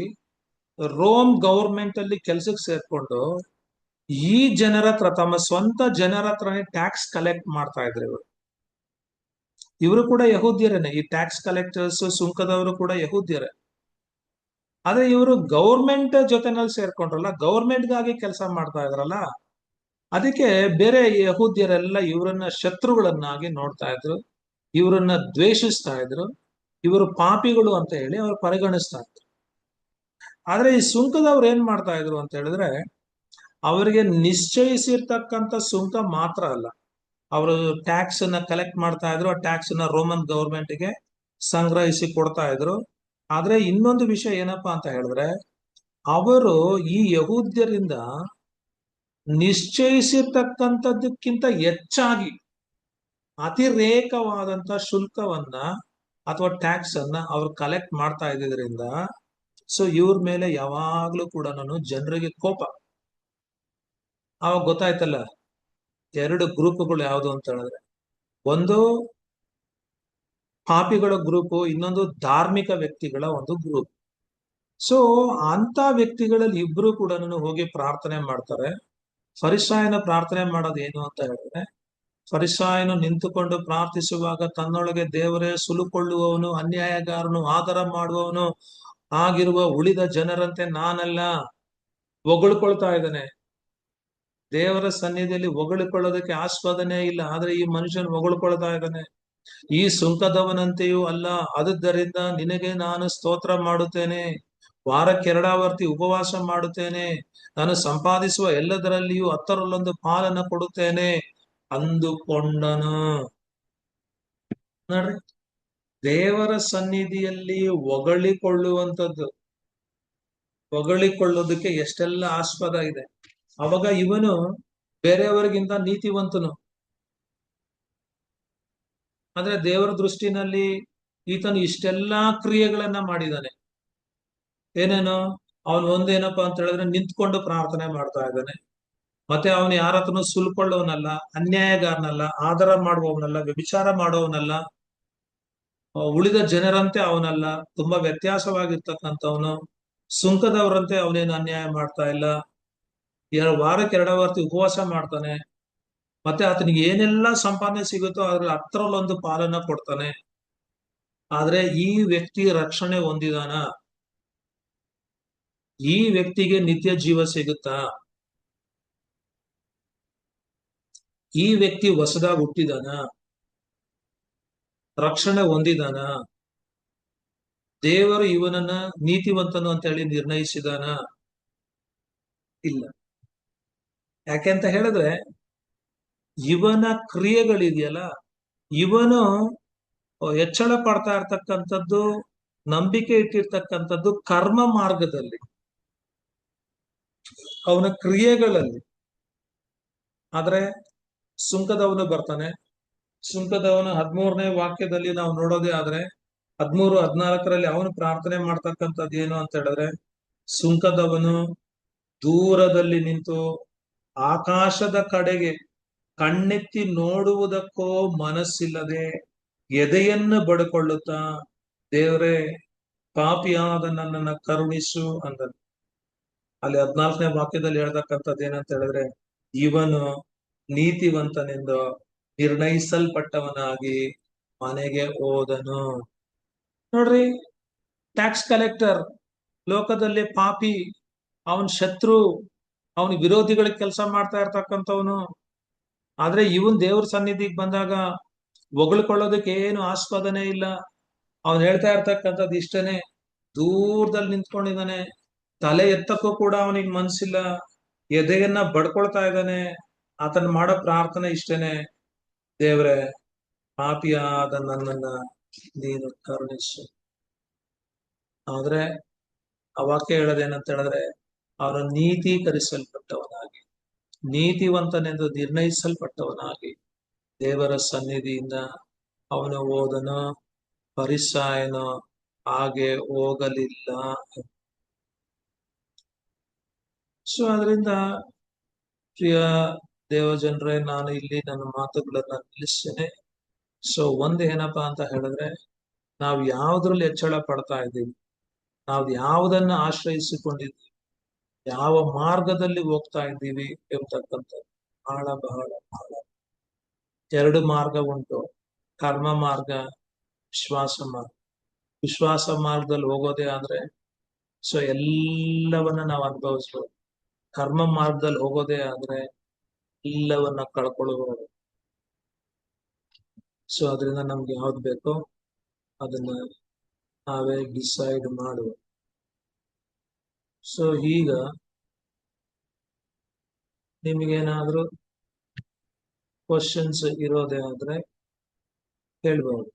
ರೋಮ್ ಗೌರ್ಮೆಂಟ್ ಅಲ್ಲಿ ಕೆಲ್ಸಕ್ಕೆ ಸೇರ್ಕೊಂಡು ಈ ಜನರ ಹತ್ರ, ತಮ್ಮ ಸ್ವಂತ ಜನರ ಹತ್ರನೇ ಟ್ಯಾಕ್ಸ್ ಕಲೆಕ್ಟ್ ಮಾಡ್ತಾ ಇದ್ರು ಇವರು. ಇವರು ಕೂಡ ಯಹೂದ್ಯರೇನೆ. ಈ ಟ್ಯಾಕ್ಸ್ ಕಲೆಕ್ಟರ್ಸ್, ಸುಂಕದವರು ಕೂಡ ಯಹೂದ್ಯರೇ. ಆದ್ರೆ ಇವರು ಗೌರ್ಮೆಂಟ್ ಜೊತೆನಲ್ಲಿ ಸೇರ್ಕೊಂಡ್ರಲ್ಲ, ಗೌರ್ಮೆಂಟ್ಗಾಗಿ ಕೆಲಸ ಮಾಡ್ತಾ ಇದ್ರಲ್ಲ, ಅದಕ್ಕೆ ಬೇರೆ ಯಹೂದ್ಯರೆಲ್ಲ ಇವರನ್ನ ಶತ್ರುಗಳನ್ನಾಗಿ ನೋಡ್ತಾ ಇದ್ರು, ಇವರನ್ನ ದ್ವೇಷಿಸ್ತಾ ಇದ್ರು, ಇವರು ಪಾಪಿಗಳು ಅಂತ ಹೇಳಿ ಅವ್ರು ಪರಿಗಣಿಸ್ತಾ ಇದ್ರು. ಆದ್ರೆ ಈ ಸುಂಕದವ್ರು ಏನ್ ಮಾಡ್ತಾ ಇದ್ರು ಅಂತ ಹೇಳಿದ್ರೆ, ಅವರಿಗೆ ನಿಶ್ಚಯಿಸಿರ್ತಕ್ಕಂಥ ಸುಂಕ ಮಾತ್ರ ಅಲ್ಲ, ಅವರು ಟ್ಯಾಕ್ಸ್ ಅನ್ನ ಕಲೆಕ್ಟ್ ಮಾಡ್ತಾ ಇದ್ರು. ಆ ಟ್ಯಾಕ್ಸ್ ನ ರೋಮನ್ ಗವರ್ಮೆಂಟ್ಗೆ ಸಂಗ್ರಹಿಸಿ ಕೊಡ್ತಾ ಇದ್ರು. ಆದ್ರೆ ಇನ್ನೊಂದು ವಿಷಯ ಏನಪ್ಪಾ ಅಂತ ಹೇಳಿದ್ರೆ, ಅವರು ಈ ಯಹೂದ್ಯರಿಂದ ನಿಶ್ಚಯಿಸಿರ್ತಕ್ಕಂಥದ್ದಕ್ಕಿಂತ ಹೆಚ್ಚಾಗಿ ಅತಿರೇಕವಾದಂತ ಶುಲ್ಕವನ್ನ ಅಥವಾ ಟ್ಯಾಕ್ಸ್ ಅನ್ನ ಅವ್ರು ಕಲೆಕ್ಟ್ ಮಾಡ್ತಾ ಇದ್ದಿದ್ರಿಂದ, ಸೊ ಇವ್ರ ಮೇಲೆ ಯಾವಾಗ್ಲೂ ಕೂಡ ಜನರಿಗೆ ಕೋಪ. ಅವಾಗ ಗೊತ್ತಾಯ್ತಲ್ಲ, ಎರಡು ಗ್ರೂಪ್ಗಳು ಯಾವುದು ಅಂತ ಹೇಳಿದ್ರೆ, ಒಂದು ಪಾಪಿಗಳ ಗ್ರೂಪ್, ಇನ್ನೊಂದು ಧಾರ್ಮಿಕ ವ್ಯಕ್ತಿಗಳ ಒಂದು ಗ್ರೂಪ್. ಸೊ ಅಂತ ವ್ಯಕ್ತಿಗಳಲ್ಲಿ ಇಬ್ರು ಕೂಡ ಹೋಗಿ ಪ್ರಾರ್ಥನೆ ಮಾಡ್ತಾರೆ. ಫರಿಸಾಯನ ಪ್ರಾರ್ಥನೆ ಮಾಡೋದು ಏನು ಅಂತ ಹೇಳಿದ್ರೆ, ಫರಿಸಾಯನು ನಿಂತುಕೊಂಡು ಪ್ರಾರ್ಥಿಸುವಾಗ ತನ್ನೊಳಗೆ ದೇವರೇ ಸುಲುಕೊಳ್ಳುವವನು, ಅನ್ಯಾಯಗಾರನು, ಆದರ ಮಾಡುವವನು ಆಗಿರುವ ಉಳಿದ ಜನರಂತೆ ನಾನಲ್ಲ, ಹೊಗಳ್ಕೊಳ್ತಾ ಇದ್ದಾನೆ. ದೇವರ ಸನ್ನಿಧಿಯಲ್ಲಿ ಹೊಗಳಿಕೊಳ್ಳೋದಕ್ಕೆ ಆಸ್ವಾದನೆ ಇಲ್ಲ, ಆದ್ರೆ ಈ ಮನುಷ್ಯನು ಹೊಗಳ್ಕೊಳ್ತಾ ಇದ್ದಾನೆ. ಈ ಸುಂಕದವನಂತೆಯೂ ಅಲ್ಲ, ಆದುದರಿಂದ ನಿನಗೆ ನಾನು ಸ್ತೋತ್ರ ಮಾಡುತ್ತೇನೆ, ವಾರಕ್ಕೆ 2 ಆವರ್ತಿ ಉಪವಾಸ ಮಾಡುತ್ತೇನೆ, ನಾನು ಸಂಪಾದಿಸುವ ಎಲ್ಲದರಲ್ಲಿಯೂ 10ರಲ್ಲೊಂದು ಪಾಲನ್ನು ಕೊಡುತ್ತೇನೆ ಅಂದುಕೊಂಡನು. ನೋಡ್ರಿ, ದೇವರ ಸನ್ನಿಧಿಯಲ್ಲಿ ಹೊಗಳಿಕೊಳ್ಳೋದಕ್ಕೆ ಎಷ್ಟೆಲ್ಲ ಆಸ್ಪದ ಇದೆ. ಅವಾಗ ಇವನು ಬೇರೆಯವರಿಗಿಂತ ನೀತಿವಂತನು. ಆದ್ರೆ ದೇವರ ದೃಷ್ಟಿನಲ್ಲಿ ಈತನು ಇಷ್ಟೆಲ್ಲಾ ಕ್ರಿಯೆಗಳನ್ನ ಮಾಡಿದಾನೆ. ಏನೇನು, ಅವನು ಒಂದೇನಪ್ಪಾ ಅಂತ ಹೇಳಿದ್ರೆ ನಿಂತ್ಕೊಂಡು ಪ್ರಾರ್ಥನೆ ಮಾಡ್ತಾ ಇದ್ದಾನೆ. ಮತ್ತೆ ಅವನು ಯಾರ ಹತ್ರನು ಸುಲ್ಕೊಳ್ಳೋನಲ್ಲ, ಅನ್ಯಾಯಗಾರನಲ್ಲ, ಆದರ ಮಾಡುವವನಲ್ಲ, ವ್ಯಭಿಚಾರ ಮಾಡುವವನಲ್ಲ, ಉಳಿದ ಜನರಂತೆ ಅವನಲ್ಲ, ತುಂಬಾ ವ್ಯತ್ಯಾಸವಾಗಿರ್ತಕ್ಕಂಥವನು. ಸುಂಕದವರಂತೆ ಅವನೇನು ಅನ್ಯಾಯ ಮಾಡ್ತಾ ಇಲ್ಲ. ವಾರಕ್ಕೆ 2 ಆವರ್ತಿ ಉಪವಾಸ ಮಾಡ್ತಾನೆ. ಮತ್ತೆ ಆತನಿಗೆ ಏನೆಲ್ಲ ಸಂಪಾದನೆ ಸಿಗುತ್ತೋ ಅದ್ರ 10ರಲ್ಲೊಂದು ಪಾಲನ್ನ ಕೊಡ್ತಾನೆ. ಆದ್ರೆ ಈ ವ್ಯಕ್ತಿ ರಕ್ಷಣೆ ಹೊಂದಿದಾನ? ಈ ವ್ಯಕ್ತಿಗೆ ನಿತ್ಯ ಜೀವ ಸಿಗುತ್ತಾ? ಈ ವ್ಯಕ್ತಿ ಹೊಸದಾಗಿ ಹುಟ್ಟಿದಾನ? ರಕ್ಷಣೆ ಹೊಂದಿದಾನ? ದೇವರು ಇವನನ್ನ ನೀತಿವಂತನು ಅಂತ ಹೇಳಿ ನಿರ್ಣಯಿಸಿದಾನ? ಇಲ್ಲ. ಯಾಕೆಂತ ಹೇಳಿದ್ರೆ, ಇವನ ಕ್ರಿಯೆಗಳಿದೆಯಲ್ಲ, ಇವನು ಹೆಚ್ಚಳ ಪಡ್ತಾ ಇರ್ತಕ್ಕಂಥದ್ದು, ನಂಬಿಕೆ ಇಟ್ಟಿರ್ತಕ್ಕಂಥದ್ದು ಕರ್ಮ ಮಾರ್ಗದಲ್ಲಿ, ಅವನ ಕ್ರಿಯೆಗಳಲ್ಲಿ. ಆದ್ರೆ ಸುಂಕದವನು ಬರ್ತಾನೆ. ಸುಂಕದವನು 13ನೇ ವಾಕ್ಯದಲ್ಲಿ ನಾವು ನೋಡೋದೇ ಆದ್ರೆ, 13-14ರಲ್ಲಿ ಅವನು ಪ್ರಾರ್ಥನೆ ಮಾಡ್ತಕ್ಕಂಥದ್ದು ಏನು ಅಂತ ಹೇಳಿದ್ರೆ, ಸುಂಕದವನು ದೂರದಲ್ಲಿ ನಿಂತು ಆಕಾಶದ ಕಡೆಗೆ ಕಣ್ಣೆತ್ತಿ ನೋಡುವುದಕ್ಕೋ ಮನಸ್ಸಿಲ್ಲದೆ ಎದೆಯನ್ನು ಬಡ್ಕೊಳ್ಳುತ್ತಾ, ದೇವರೇ, ಪಾಪಿಯಾದ ನನ್ನನ್ನ ಕರುಣಿಸು ಅಂದನು. ಅಲ್ಲಿ 14ನೇ ವಾಕ್ಯದಲ್ಲಿ ಹೇಳ್ತಕ್ಕಂಥದ್ದು ಏನಂತ ಹೇಳಿದ್ರೆ, ಇವನು ನೀತಿವಂತನೆಂದು ನಿರ್ಣಯಿಸಲ್ಪಟ್ಟವನಾಗಿ ಮನೆಗೆ ಹೋದನು. ನೋಡ್ರಿ, ಟ್ಯಾಕ್ಸ್ ಕಲೆಕ್ಟರ್ ಲೋಕದಲ್ಲಿ ಪಾಪಿ, ಅವನ್ ಶತ್ರು, ಅವನ ವಿರೋಧಿಗಳಿಗೆ ಕೆಲಸ ಮಾಡ್ತಾ ಇರ್ತಕ್ಕಂಥವನು. ಆದ್ರೆ ಇವನ್ ದೇವ್ರ ಸನ್ನಿಧಿಗೆ ಬಂದಾಗ ಹೊಗಳ್ಕೊಳ್ಳೋದಕ್ಕೆ ಏನು ಆಸ್ಪದನೆ ಇಲ್ಲ. ಅವನ್ ಹೇಳ್ತಾ ಇರ್ತಕ್ಕಂಥದ್ದು ಇಷ್ಟನೇ, ದೂರದಲ್ಲಿ ನಿಂತ್ಕೊಂಡಿದ್ದಾನೆ, ತಲೆ ಎತ್ತಕ್ಕೂ ಕೂಡ ಅವನಿಗೆ ಮನ್ಸಿಲ್ಲ, ಎದೆಯನ್ನ ಬಡ್ಕೊಳ್ತಾ ಇದ್ದಾನೆ. ಆತನ ಮಾಡೋ ಪ್ರಾರ್ಥನೆ ಇಷ್ಟೇನೆ, ದೇವ್ರೆ, ಪಾಪಿಯಾದ ನನ್ನನ್ನ ನೀನು ಕರುಣಿಸು. ಆದ್ರೆ ಆ ವಾಕ್ಯ ಹೇಳೋದೇನಂತ ಹೇಳಿದ್ರೆ, ಅವನು ನೀತೀಕರಿಸಲ್ಪಟ್ಟವನಾಗಿ, ನೀತಿವಂತನೆಂದು ನಿರ್ಣಯಿಸಲ್ಪಟ್ಟವನಾಗಿ ದೇವರ ಸನ್ನಿಧಿಯಿಂದ ಅವನು ಹೋದನು. ಫರಿಸಾಯನು ಹಾಗೆ ಹೋಗಲಿಲ್ಲ. ಸೊ ಅದರಿಂದ ಪ್ರಿಯ ದೇವಜನರೇ, ನಾನು ಇಲ್ಲಿ ನನ್ನ ಮಾತುಗಳನ್ನ ನಿಲ್ಲಿಸ್ತೇನೆ. ಸೊ ಏನಪ್ಪಾ ಅಂತ ಹೇಳಿದ್ರೆ, ನಾವು ಯಾವ್ದ್ರಲ್ಲಿ ಹೆಚ್ಚಳ ಪಡ್ತಾ ಇದ್ದೀವಿ, ನಾವು ಯಾವುದನ್ನ ಆಶ್ರಯಿಸಿಕೊಂಡಿದ್ದೀವಿ, ಯಾವ ಮಾರ್ಗದಲ್ಲಿ ಹೋಗ್ತಾ ಇದ್ದೀವಿ ಎಂಬತಕ್ಕಂಥದ್ದು ಬಹಳ ಬಹಳ ಬಹಳ. 2 ಮಾರ್ಗ ಉಂಟು, ಕರ್ಮ ಮಾರ್ಗ, ವಿಶ್ವಾಸ ಮಾರ್ಗ. ವಿಶ್ವಾಸ ಮಾರ್ಗದಲ್ಲಿ ಹೋಗೋದೇ ಆದ್ರೆ ಸೊ ಎಲ್ಲವನ್ನ ನಾವು ಅನುಭವಿಸ್ಬೋದು. ಕರ್ಮ ಮಾರ್ಗದಲ್ಲಿ ಹೋಗೋದೇ ಆದ್ರೆ ಎಲ್ಲವನ್ನ ಕಳ್ಕೊಳ್ಳಬಹುದು. ಸೊ ಅದರಿಂದ ನಮ್ಗೆ ಯಾವ್ದು ಬೇಕೋ ಅದನ್ನ ನಾವೇ ಡಿಸೈಡ್ ಮಾಡುವ. ಸೊ ಈಗ ನಿಮಗೇನಾದ್ರೂ ಕ್ವಶನ್ಸ್ ಇರೋದೇ ಆದ್ರೆ ಹೇಳ್ಬಹುದು.